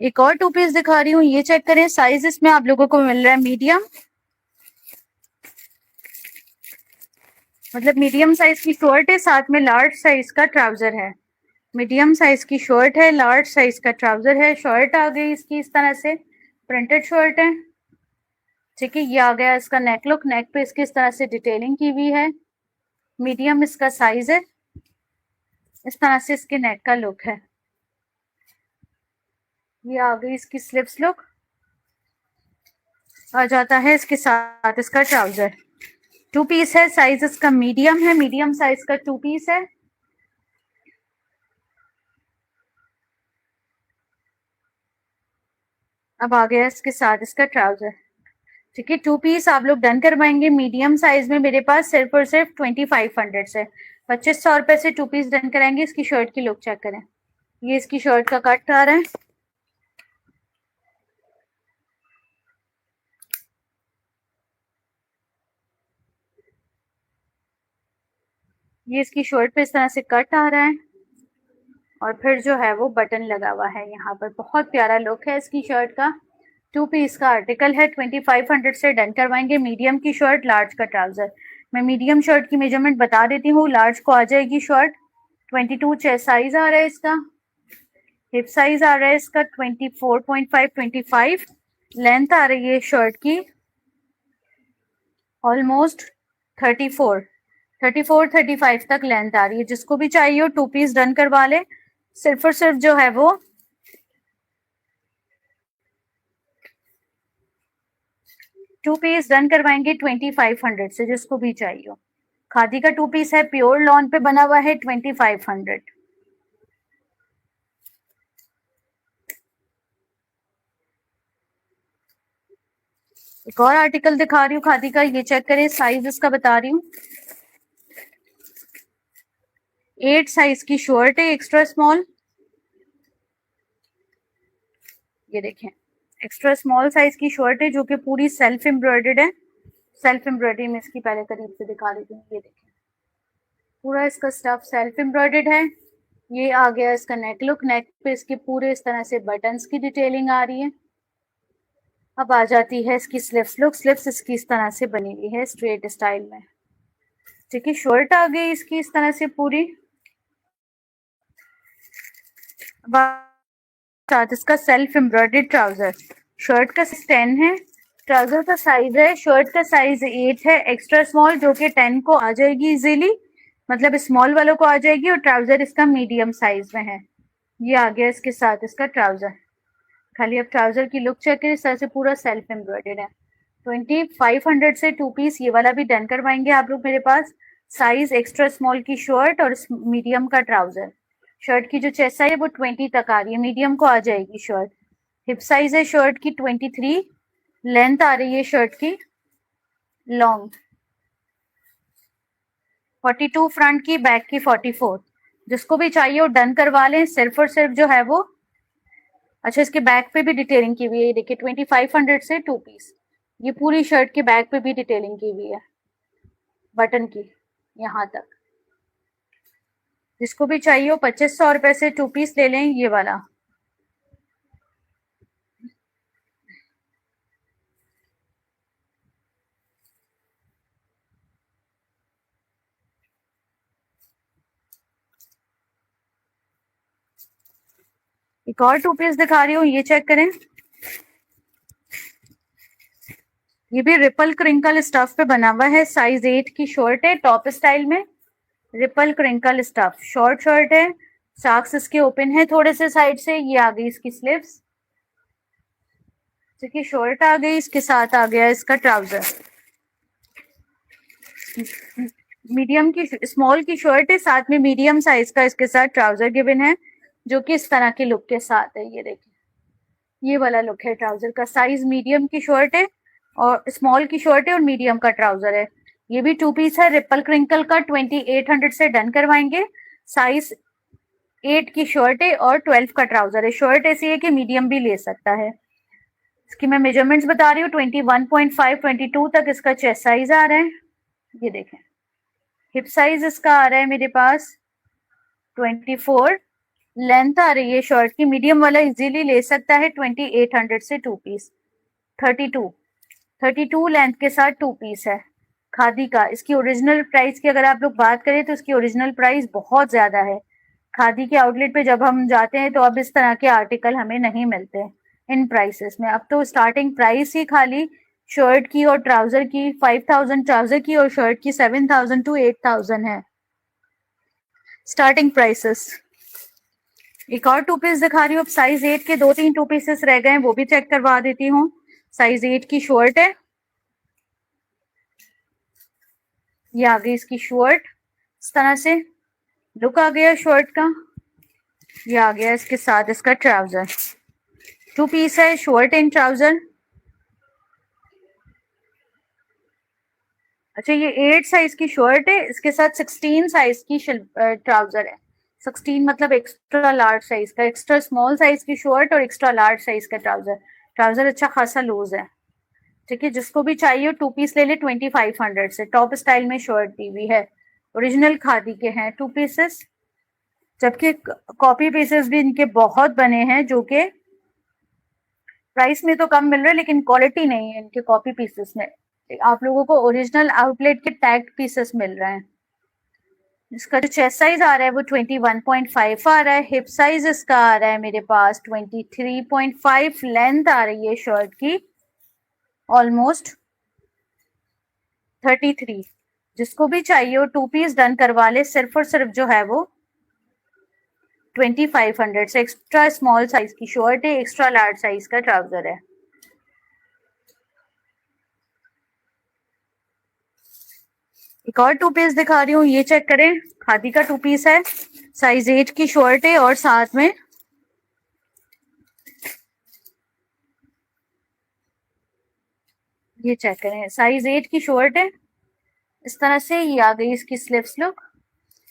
एक और टू पीस दिखा रही हूँ, ये चेक करें। साइज इसमें आप लोगों को मिल रहा है मीडियम, मतलब मीडियम साइज की शर्ट है, साथ में लार्ज साइज का ट्राउजर है। मीडियम साइज की शर्ट है, लार्ज साइज का ट्राउजर है। शर्ट आ गई इसकी इस तरह से, प्रिंटेड शर्ट है, ठीक है। ये आ गया इसका नेक लुक, नेक पे इसकी इस तरह से डिटेलिंग की हुई है। मीडियम इसका साइज है, इस तरह से इसके नेक का लुक है। ये आ गई इसकी स्लिप्स लुक, आ जाता है इसके साथ इसका ट्राउजर। टू पीस है, साइज इसका मीडियम है, मीडियम साइज का टू पीस है। अब आ गया इसके साथ इसका ट्राउजर, ठीक है। टू पीस आप लोग डन करवाएंगे मीडियम साइज में मेरे पास सिर्फ और सिर्फ 2500 से, 2500 रुपए से टू पीस डन कराएंगे। इसकी शर्ट की लुक चेक करें, ये इसकी शर्ट का कट आ रहा है। ये इसकी शर्ट पे इस तरह से कट आ रहा है, और फिर जो है वो बटन लगा हुआ है यहाँ पर। बहुत प्यारा लुक है इसकी शर्ट का। टू पीस का आर्टिकल है, 2500 से डन करवाएंगे। मीडियम की शर्ट, लार्ज का ट्राउजर। मैं मीडियम शर्ट की मेजरमेंट बता देती हूँ। लार्ज को आ जाएगी शर्ट 22 चेस्ट साइज आ रहा है इसका, हिप साइज आ रहा है इसका 24.5 25, लेंथ आ रही है शर्ट की ऑलमोस्ट 34 35 तक लेंथ आ रही है। जिसको भी चाहिए हो टू पीस डन करवा ले। सिर्फ और सिर्फ जो है वो टू पीस डन करवाएंगे 2500 से, जिसको भी चाहिए हो। खादी का टू पीस है, प्योर लॉन पे बना हुआ है, 2500। एक और आर्टिकल दिखा रही हूँ खादी का, ये चेक करें। साइज इसका बता रही हूँ, 8 साइज की शर्ट है, एक्स्ट्रा स्मॉल। ये देखें, एक्स्ट्रा स्मॉल साइज की शर्ट है जो कि पूरी सेल्फ एम्ब्रॉयडर्ड है। सेल्फ एम्ब्रॉयडरी में इसकी पहले करीब से दिखा देती हूँ। ये देखें, पूरा इसका स्टफ सेल्फ एम्ब्रॉयडर्ड है। ये आ गया इसका नेक लुक, नेक पे इसके पूरे इस तरह से बटन्स की डिटेलिंग आ रही है। अब आ जाती है इसकी स्लिप्स लुक। स्लिप्स इसकी इस तरह से बनी हुई है स्ट्रेट स्टाइल में, ठीक है। शर्ट आ गई इसकी इस तरह से पूरी। साथ इसका सेल्फ एम्ब्रॉयडर्ड ट्राउजर। शर्ट का 10 है, ट्राउजर का साइज है, शर्ट का साइज 8 है, एक्स्ट्रा स्मॉल, जो कि 10 को आ जाएगी इजीली, मतलब स्मॉल वालों को आ जाएगी। और ट्राउजर इसका मीडियम साइज में है। ये आ गया इसके साथ इसका ट्राउजर। खाली अब ट्राउजर की लुक चेक करें, इस तरह से पूरा सेल्फ एम्ब्रॉयडर्ड है। 2500 से टू पीस ये वाला भी डन करवाएंगे आप लोग मेरे पास। साइज एक्स्ट्रा स्मॉल की शर्ट और मीडियम का ट्राउजर। शर्ट की जो चेस्ट साइज है वो 20 तक आ रही है, मीडियम को आ जाएगी शर्ट। हिप साइज है शर्ट की 23, लेंथ आ रही है शर्ट की लॉन्ग 42 फ्रंट की, बैक की 44। जिसको भी चाहिए वो डन करवा लें। सिर्फ और सिर्फ जो है वो, अच्छा इसके बैक पे भी डिटेलिंग की हुई है, देखिए 2500 से टू पीस। ये पूरी शर्ट के बैक पे भी डिटेलिंग की हुई है बटन की यहाँ तक। जिसको भी चाहिए हो 2500 रुपए से टू पीस ले लें ये वाला। एक और टू पीस दिखा रही हूँ, ये चेक करें। ये भी रिपल क्रिंकल स्टफ पे बना हुआ है। साइज 8 की शर्ट है, टॉप स्टाइल में, ripple crinkle stuff short shirt है। साक्स इसके ओपन है थोड़े से साइड से। ये आ गई इसकी स्लीव्स, देखिए शर्ट आ गई, इसके साथ आ गया इसका ट्राउजर। मीडियम की, स्मॉल की शर्ट है, साथ में मीडियम साइज का इसके साथ ट्राउजर गिवन है, जो कि इस तरह के लुक के साथ है। ये देखिए, ये वाला लुक है ट्राउजर का। साइज मीडियम की शर्ट है, और स्मॉल की शर्ट है, और मीडियम का ट्राउजर है। ये भी टू पीस है, रिपल क्रिंकल का, 2800 से डन करवाएंगे। साइज 8 की शर्ट है और 12 का ट्राउजर है। शर्ट ऐसी है कि मीडियम भी ले सकता है। इसकी मैं मेजरमेंट्स बता रही हूँ। 21.5 22 तक इसका चेस्ट साइज आ रहा है, ये देखें। हिप साइज इसका आ रहा है मेरे पास 24। लेंथ आ रही है शर्ट की, मीडियम वाला इजीली ले सकता है 2800 से 2 पीस। 32 लेंथ के साथ 2 पीस है खादी का। इसकी ओरिजिनल प्राइस की अगर आप लोग बात करें तो इसकी ओरिजिनल प्राइस बहुत ज्यादा है। खादी के आउटलेट पे जब हम जाते हैं तो अब इस तरह के आर्टिकल हमें नहीं मिलते इन प्राइसेस में। अब तो स्टार्टिंग प्राइस ही खाली शर्ट की और ट्राउजर की 5000 ट्राउजर की और शर्ट की 7000 टू 8000 है स्टार्टिंग प्राइसेस। एक और 2 पीस दिखा रही हूँ। अब साइज 8 के 2-3 2 पीसेस रह गए हैं, वो भी चेक करवा देती हूँ। साइज 8 की शर्ट है, ये आ गई इसकी शर्ट। इस तरह से लुक आ गया शर्ट का। ये आ गया इसके साथ इसका ट्राउजर। 2 पीस है, शर्ट एंड ट्राउजर। अच्छा, ये 8 साइज की शर्ट है, इसके साथ 16 साइज की ट्राउजर है। 16 मतलब एक्स्ट्रा लार्ज साइज का, एक्स्ट्रा स्मॉल साइज की शर्ट और एक्स्ट्रा लार्ज साइज का ट्राउजर। ट्राउजर अच्छा खासा लूज है, ठीक है। जिसको भी चाहिए 2 पीस ले ले 2500 से। टॉप स्टाइल में शर्ट दी हुई है, ओरिजिनल खादी के हैं 2 पीसेस। जबकि कॉपी पीसेस भी इनके बहुत बने हैं जो कि प्राइस में तो कम मिल रहे हैं लेकिन क्वालिटी नहीं है इनके कॉपी पीसेस में। आप लोगों को ओरिजिनल आउटलेट के टैग पीसेस मिल रहे हैं। इसका जो चेस्ट साइज आ रहा है वो 21.5 आ रहा है। हिप साइज इसका आ रहा है मेरे पास 23.5। लेंथ आ रही है शर्ट की ऑलमोस्ट 33। जिसको भी चाहिए वो 2 पीस डन करवा ले, सिर्फ और सिर्फ जो है वो 2500 से। एक्स्ट्रा स्मॉल साइज की शर्ट है, एक्स्ट्रा लार्ज साइज का ट्राउजर है। एक और 2 पीस दिखा रही हूँ, ये चेक करें। खादी का 2 पीस है, साइज 8 की शर्ट है और साथ में ये चेक करें, साइज 8 की शर्ट है। इस तरह से ये आ गई इसकी स्लीव्स लुक।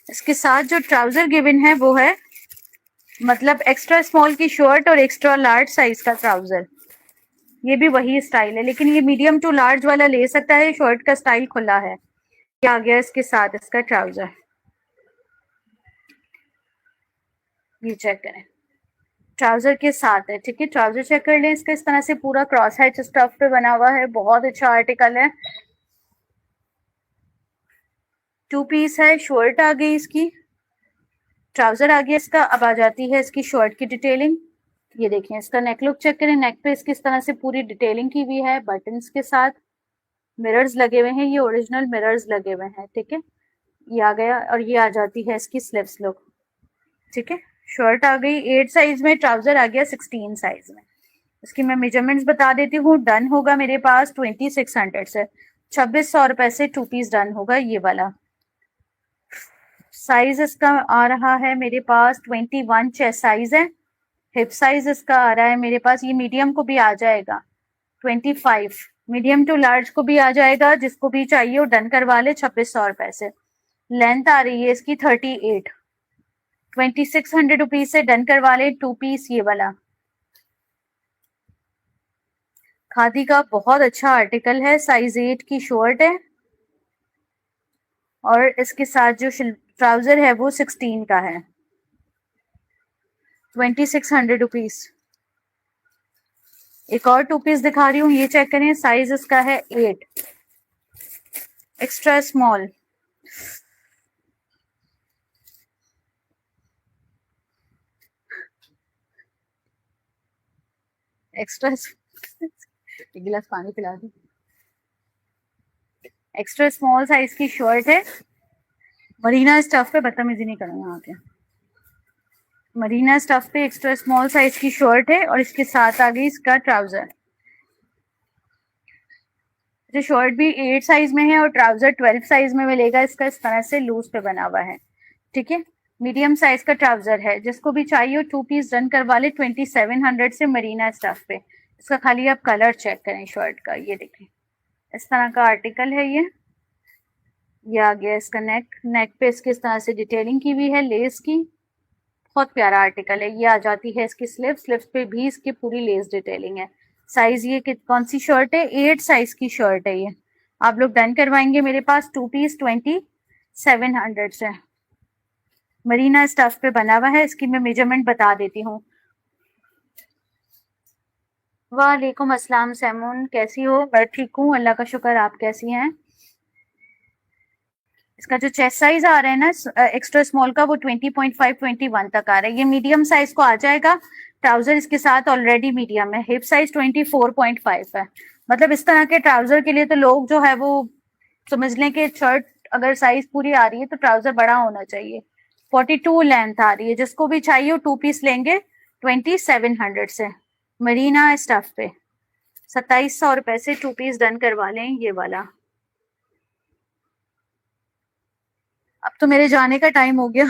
इसके साथ जो ट्राउजर गिवन है वो है मतलब एक्स्ट्रा स्मॉल की शर्ट और एक्स्ट्रा लार्ज साइज का ट्राउजर। ये भी वही स्टाइल है लेकिन ये मीडियम टू लार्ज वाला ले सकता है, शर्ट का स्टाइल खुला है। ये आ गया इसके साथ इसका ट्राउजर, ये चेक करें। ट्राउजर के साथ है, ठीक है। ट्राउजर चेक कर लें इसका। इस तरह से पूरा क्रॉस हेड स्टफ पे बना हुआ है, बहुत अच्छा आर्टिकल है। 2 पीस है, शर्ट आ गई इसकी, ट्राउजर आ गया इसका। अब आ जाती है इसकी शर्ट की डिटेलिंग। ये देखें, इसका नेक लुक चेक करें। नेक पे इसकी इस तरह से पूरी डिटेलिंग की हुई है, बटन्स के साथ मिरर्स लगे हुए हैं, ये ओरिजिनल मिरर्स लगे हुए हैं, ठीक है। ये आ गया और ये आ जाती है इसकी स्लीव्स लुक, ठीक है। शर्ट आ गई 8 साइज में, ट्राउजर आ गया 16 साइज में। इसकी मैं मेजरमेंट्स बता देती हूँ। डन होगा मेरे पास 2600 से, 2600 रुपए से 2 पीस डन होगा ये वाला। साइज इसका आ रहा है मेरे पास 21 चेस्ट साइज है। हिप साइज इसका आ रहा है मेरे पास, ये मीडियम को भी आ जाएगा 25, मीडियम टू लार्ज को भी आ जाएगा। जिसको भी चाहिए वो डन करवा ले 2600 रुपए से। लेंथ आ रही है इसकी 38। 2600 रुपीज से डन करवा ले 2 पीस ये वाला। खादी का बहुत अच्छा आर्टिकल है, साइज 8 की शर्ट है और इसके साथ जो ट्राउजर है वो 16 का है। 2600 रुपीज। एक और 2 पीस दिखा रही हूँ, ये चेक करें। साइज इसका है 8, एक्स्ट्रा स्मॉल। एक्स्ट्रा एक गिलास पानी पिला दी। एक्स्ट्रा स्मॉल साइज की शर्ट है, मरीना स्टफ पे। बदतमीजी नहीं करना यहाँ के। मरीना स्टफ पे एक्स्ट्रा स्मॉल साइज की शर्ट है और इसके साथ आ गई इसका ट्राउजर। जो शर्ट भी 8 साइज में है और ट्राउजर 12 साइज में मिलेगा। इसका इस तरह से लूज पे बना हुआ है, ठीक है। मीडियम साइज का ट्राउजर है। जिसको भी चाहिए 2 पीस डन करवा ले 2700 से मरीना स्टफ पे। इसका खाली आप कलर चेक करें शर्ट का, ये देखें इस तरह का आर्टिकल है ये आ गया इसका नेक। नेक पे इसकी इस तरह से डिटेलिंग की हुई है लेस की, बहुत प्यारा आर्टिकल है। ये आ जाती है इसकी स्लीव्स पे भी इसकी पूरी लेस डिटेलिंग है। साइज ये कौन सी शर्ट है, 8 साइज की शर्ट है ये, आप लोग डन करवाएंगे मेरे पास 2 पीस 2700 से। मरीना स्टफ पे बना हुआ है, इसकी मैं मेजरमेंट बता देती हूँ। वालेकुम अस्सलाम सैमुन, कैसी हो? मैं ठीक हूँ, अल्लाह का शुक्र, आप कैसी हैं? इसका जो चेस्ट साइज आ रहा है ना एक्स्ट्रा स्मॉल का, वो 20.5 21 तक आ रहा है। ये मीडियम साइज को आ जाएगा, ट्राउजर इसके साथ ऑलरेडी मीडियम है। हिप साइज 24.5 है। मतलब इस तरह के ट्राउजर के लिए तो लोग जो है वो समझ लें कि शर्ट अगर साइज पूरी आ रही है तो ट्राउजर बड़ा होना चाहिए। 42 लेंथ आ रही है, जिसको भी चाहिए वो 2 पीस लेंगे 2700 से। मरीना स्टफ पे 2700 रुपए से 2 पीस डन करवा लें ये वाला। अब तो मेरे जाने का टाइम हो गया।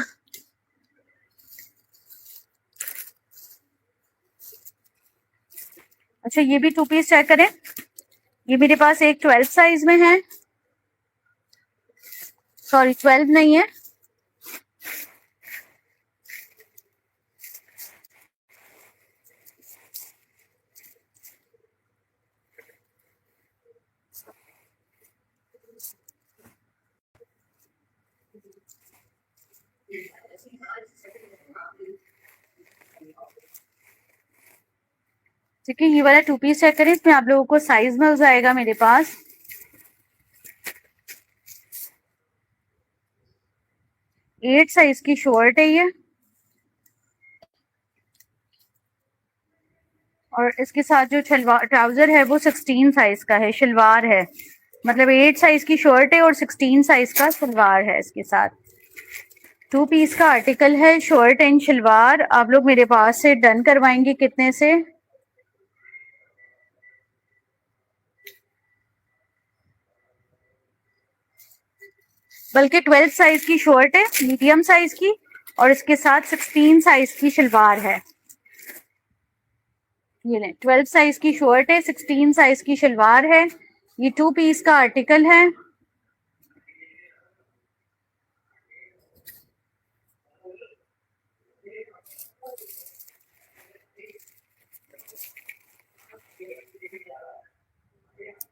अच्छा ये भी 2 पीस चेक करें, ये मेरे पास एक 12 साइज में है, सॉरी 12 नहीं है, ठीक है। ये वाला 2 पीस चेक करें, इसमें आप लोगों को साइज मिल जाएगा मेरे पास 8 साइज की शॉर्ट है ये, और इसके साथ जो शलवार ट्राउजर है वो 16 साइज का है, शलवार है। मतलब 8 साइज की शर्ट है और 16 साइज का सलवार है इसके साथ। 2 पीस का आर्टिकल है, शर्ट एंड शलवार। आप लोग मेरे पास से डन करवाएंगे कितने से? बल्कि 12 साइज की शर्ट है, मीडियम साइज की, और इसके साथ 16 साइज की शलवार है। ये लें, 12 साइज की शर्ट है, 16 साइज की शलवार है। ये 2 पीस का आर्टिकल है।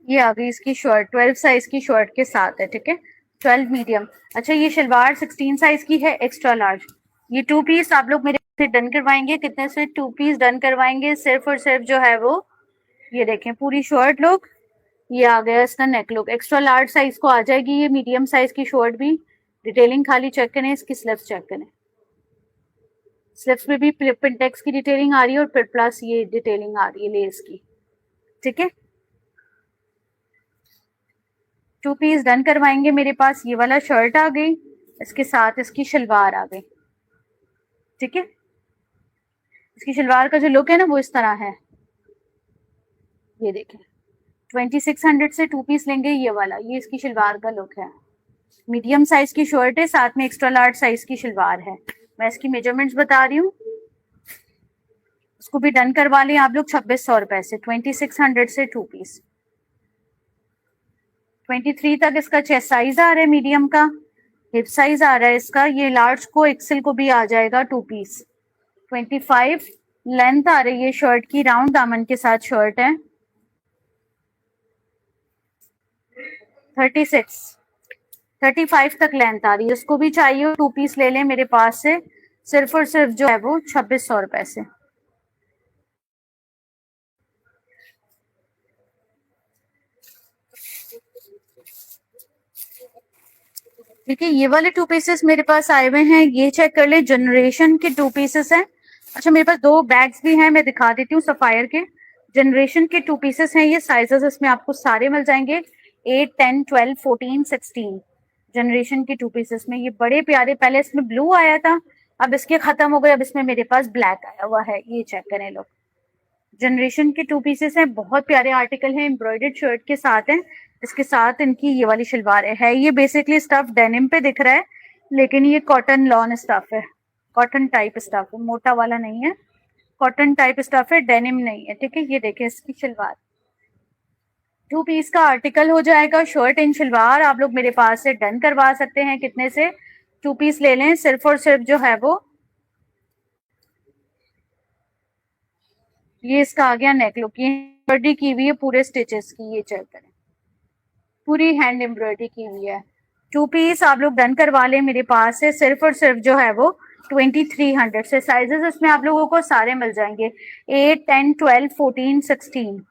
ये आ गई इसकी शर्ट, 12 साइज की शर्ट के साथ है, ठीक है, 12 मीडियम। अच्छा ये शलवार 16 साइज की है, एक्स्ट्रा लार्ज। ये 2 पीस आप लोग मेरे से डन करवाएंगे कितने से? 2 पीस डन करवाएंगे सिर्फ और सिर्फ जो है वो, ये देखें पूरी शर्ट लुक, ये आ गया इसका नेक लुक। एक्स्ट्रा लार्ज साइज को आ जाएगी ये मीडियम साइज की शर्ट भी। डिटेलिंग खाली चेक करें, इसकी स्लिप्स चेक करें, स्लिप्स में भी पिंटेक्स की डिटेलिंग आ रही है और फिर प्लस ये डिटेलिंग आ रही है लेस की, ठीक है। 2 पीस डन करवाएंगे मेरे पास। ये वाला शर्ट आ गई, इसके साथ इसकी शलवार आ गई, ठीक है। इसकी शलवार का जो लुक है ना वो इस तरह है, ये देखें। 2600 से 2 पीस लेंगे ये वाला, ये इसकी शलवार का लुक है। मीडियम साइज की शर्ट है, साथ में एक्स्ट्रा लार्ज साइज की शलवार है। मैं इसकी मेजरमेंट्स बता रही हूँ, उसको भी डन करवा लें आप लोग 2600 से। 2600 से 2 पीस। 23 तक इसका चेस्ट साइज आ रहा है मीडियम का, हिप साइज आ रहा है इसका, ये लार्ज को एक्सेल को भी आ जाएगा 2 पीस। 25 लेंथ आ रही है शर्ट की, राउंड दामन के साथ शर्ट है। 35 तक लेंथ आ रही है, उसको भी चाहिए 2 पीस ले लें मेरे पास से, सिर्फ और सिर्फ जो है वो 2600 से। ठीक है, ये वाले 2 पीसेस मेरे पास आए हुए हैं, ये चेक कर ले, जनरेशन के 2 पीसेस हैं। अच्छा मेरे पास 2 बैग्स भी हैं, मैं दिखा देती हूँ सफायर के। जनरेशन के 2 पीसेस हैं, ये साइजेस इसमें आपको सारे मिल जाएंगे 8 10 12 14 16। जनरेशन के 2 पीसेस में ये बड़े प्यारे, पहले इसमें ब्लू आया था, अब इसके खत्म हो गए, अब इसमें मेरे पास ब्लैक आया हुआ है, ये चेक करें लोग। जनरेशन के 2 पीसेस हैं, बहुत प्यारे आर्टिकल हैं, एम्ब्रॉयडर्ड शर्ट के साथ हैं। इसके साथ इनकी ये वाली शलवार है ये बेसिकली स्टफ डेनिम पे दिख रहा है, लेकिन ये कॉटन लॉन स्टफ है, कॉटन टाइप स्टफ है, मोटा वाला नहीं है, कॉटन टाइप स्टफ है, डेनिम नहीं है, ठीक है। ये देखें इसकी शलवार, 2 पीस का आर्टिकल हो जाएगा, शर्ट एंड शलवार। आप लोग मेरे पास से डन करवा सकते हैं कितने से? 2 पीस ले लें, सिर्फ और सिर्फ जो है वो ये इसका आ गया नेक लुक, ये एम्ब्रॉयडरी की हुई है पूरे स्टिचेस की, ये चेक करें, पूरी हैंड एम्ब्रॉयडरी की हुई है। 2 पीस आप लोग डन करवा लें, मेरे पास है सिर्फ और सिर्फ जो है वो 2300 से। साइजेस इसमें आप लोगों को सारे मिल जाएंगे, 8, 10, 12, 14, 16।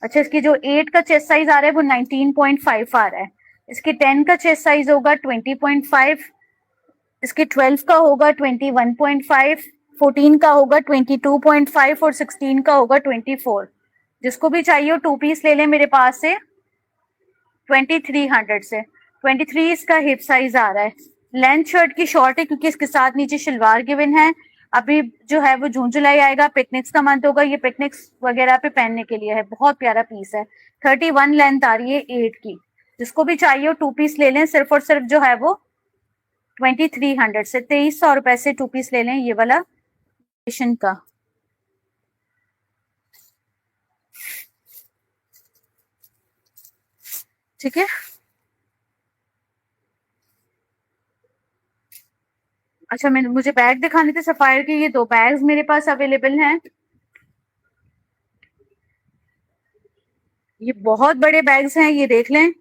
अच्छा, इसकी जो 8 का चेस्ट साइज आ रहा है वो 19.5 आ रहा है, इसके 10 का चेस्ट साइज होगा 20.5, इसके 12 का होगा 21.5, 14 का होगा 22.5 और 16 का होगा 24। जिसको भी चाहिए हो 2 पीस ले लें मेरे पास से 2300 से। 23 इसका हिप साइज आ रहा है। लेंथ शर्ट की शॉर्ट है क्योंकि इसके साथ नीचे शलवार गिवन है। अभी जो है वो जून जुलाई आएगा, पिकनिक्स का मंथ होगा, ये पिकनिक्स वगैरह पे पहनने के लिए है, बहुत प्यारा पीस है। 31 लेंथ आ रही है 8 की। जिसको भी चाहिए हो 2 पीस ले लें, सिर्फ और सिर्फ जो है वो 2300 से, 2300 रुपए से 2 पीस ले लें ये वाला का। ठीक है। अच्छा, मुझे बैग दिखाने थे सफायर के, ये 2 बैग्स मेरे पास अवेलेबल हैं। ये बहुत बड़े बैग्स हैं, ये देख लें।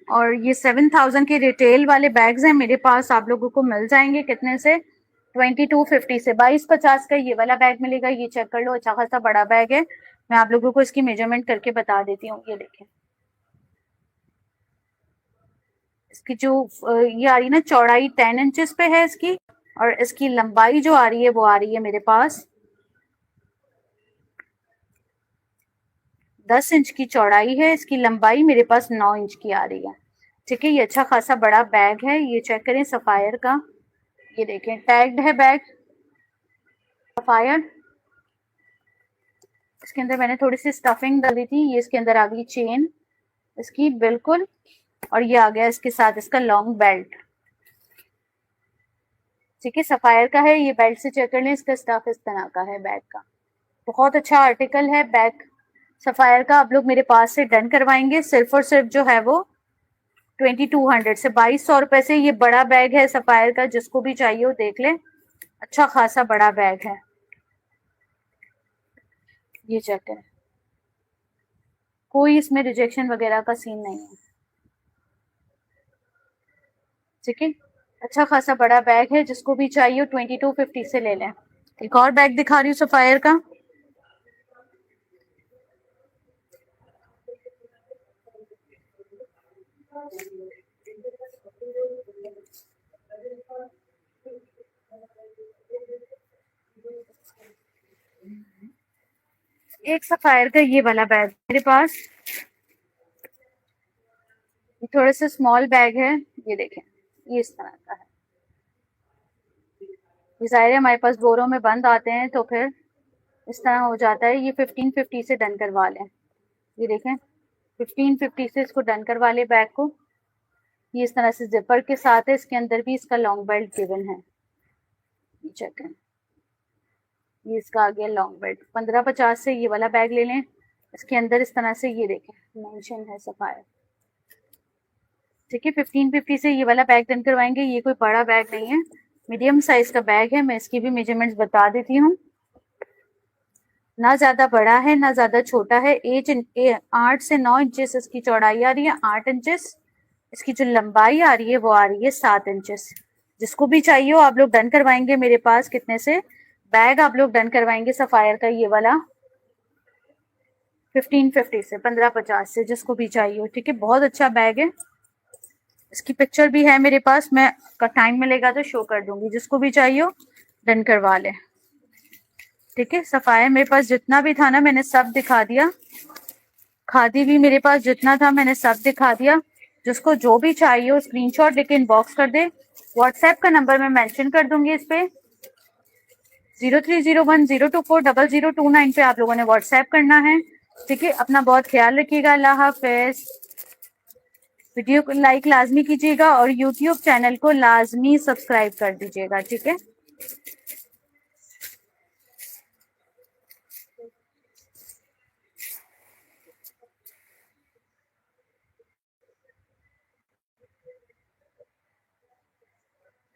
और ये 7000 के रिटेल वाले बैग्स हैं मेरे पास, आप लोगों को मिल जाएंगे कितने से, 2250 से। 2250 का ये वाला बैग मिलेगा, ये चेक कर लो, अच्छा खासा बड़ा बैग है। मैं आप लोगों को इसकी मेजरमेंट करके बता देती हूँ, ये देखें। इसकी जो ये आ रही है ना चौड़ाई 10 इंचेस पे है इसकी, और इसकी लंबाई जो आ रही है वो आ रही है मेरे पास 10 इंच की चौड़ाई है, इसकी लंबाई मेरे पास 9 इंच की आ रही है। ठीक है, ये अच्छा खासा बड़ा बैग है, ये चेक करें सफायर का, ये देखें टैग्ड है बैग सफायर। इसके अंदर मैंने थोड़ी सी स्टफिंग डाली थी, ये इसके अंदर आ गई चेन इसकी बिल्कुल, और ये आ गया इसके साथ इसका लॉन्ग बेल्ट। ठीक है, सफायर का है, ये बेल्ट से चेक कर लें, इसका स्टफ इस तरह का है बैग का, बहुत अच्छा आर्टिकल है बैग सफायर का। आप लोग मेरे पास से डन करवाएंगे सिर्फ और सिर्फ जो है वो 2200 से, 2200 रुपए से। ये बड़ा बैग है सफायर का, जिसको भी चाहिए हो देख ले, अच्छा खासा बड़ा बैग है, ये चेक करें, कोई इसमें रिजेक्शन वगैरह का सीन नहीं है। ठीक है, अच्छा खासा बड़ा बैग है, जिसको भी चाहिए 2250 से ले लें। एक और बैग दिखा रही हूँ सफायर का, एक सफायर का ये वाला बैग मेरे पास, ये थोड़ा सा स्मॉल बैग है, ये देखें, ये इस तरह का है। ये जाहिर है हमारे पास बोरों में बंद आते हैं तो फिर इस तरह हो जाता है। ये 1550 से डन करवा लें, ये देखें 1550 से इसको डन करवा ले बैग को। ये इस तरह से जिपर के साथ है, इसके अंदर भी इसका लॉन्ग बेल्ट गिवन है, ये चेक है, ये इसका आ गया लॉन्ग बेल्ट। 1550 से ये वाला बैग ले लें, इसके अंदर इस तरह से ये देखें मेंशन है सफायर। ठीक है, 1550 से ये वाला बैग डन करवाएंगे। ये कोई बड़ा बैग नहीं है, मीडियम साइज का बैग है, मैं इसकी भी मेजरमेंट्स बता देती हूँ। ना ज्यादा बड़ा है ना ज्यादा छोटा है, 8 से 9 इंचेस इसकी चौड़ाई आ रही है, 8 इंचेस इसकी जो लंबाई आ रही है वो आ रही है 7 इंचेस। जिसको भी चाहिए हो आप लोग डन करवाएंगे मेरे पास कितने से, बैग आप लोग डन करवाएंगे सफायर का ये वाला 1550 से, 1550 से, जिसको भी चाहिए हो। ठीक है, बहुत अच्छा बैग है, इसकी पिक्चर भी है मेरे पास, मैं टाइम मिलेगा तो शो कर दूंगी, जिसको भी चाहिए हो डन करवा ले। ठीक है, सफायर मेरे पास जितना भी था ना मैंने सब दिखा दिया, खादी भी मेरे पास जितना था मैंने सब दिखा दिया। जिसको जो भी चाहिए हो स्क्रीनशॉट लेके इनबॉक्स कर दे, व्हाट्सएप का नंबर मैं मेंशन कर दूंगी इस पे, 0301024029 पे आप लोगों ने व्हाट्सएप करना है। ठीक है, अपना बहुत ख्याल रखिएगा, अल्लाह हाफिज। वीडियो को लाइक लाजमी कीजिएगा और यूट्यूब चैनल को लाजमी सब्सक्राइब कर दीजिएगा। ठीक है।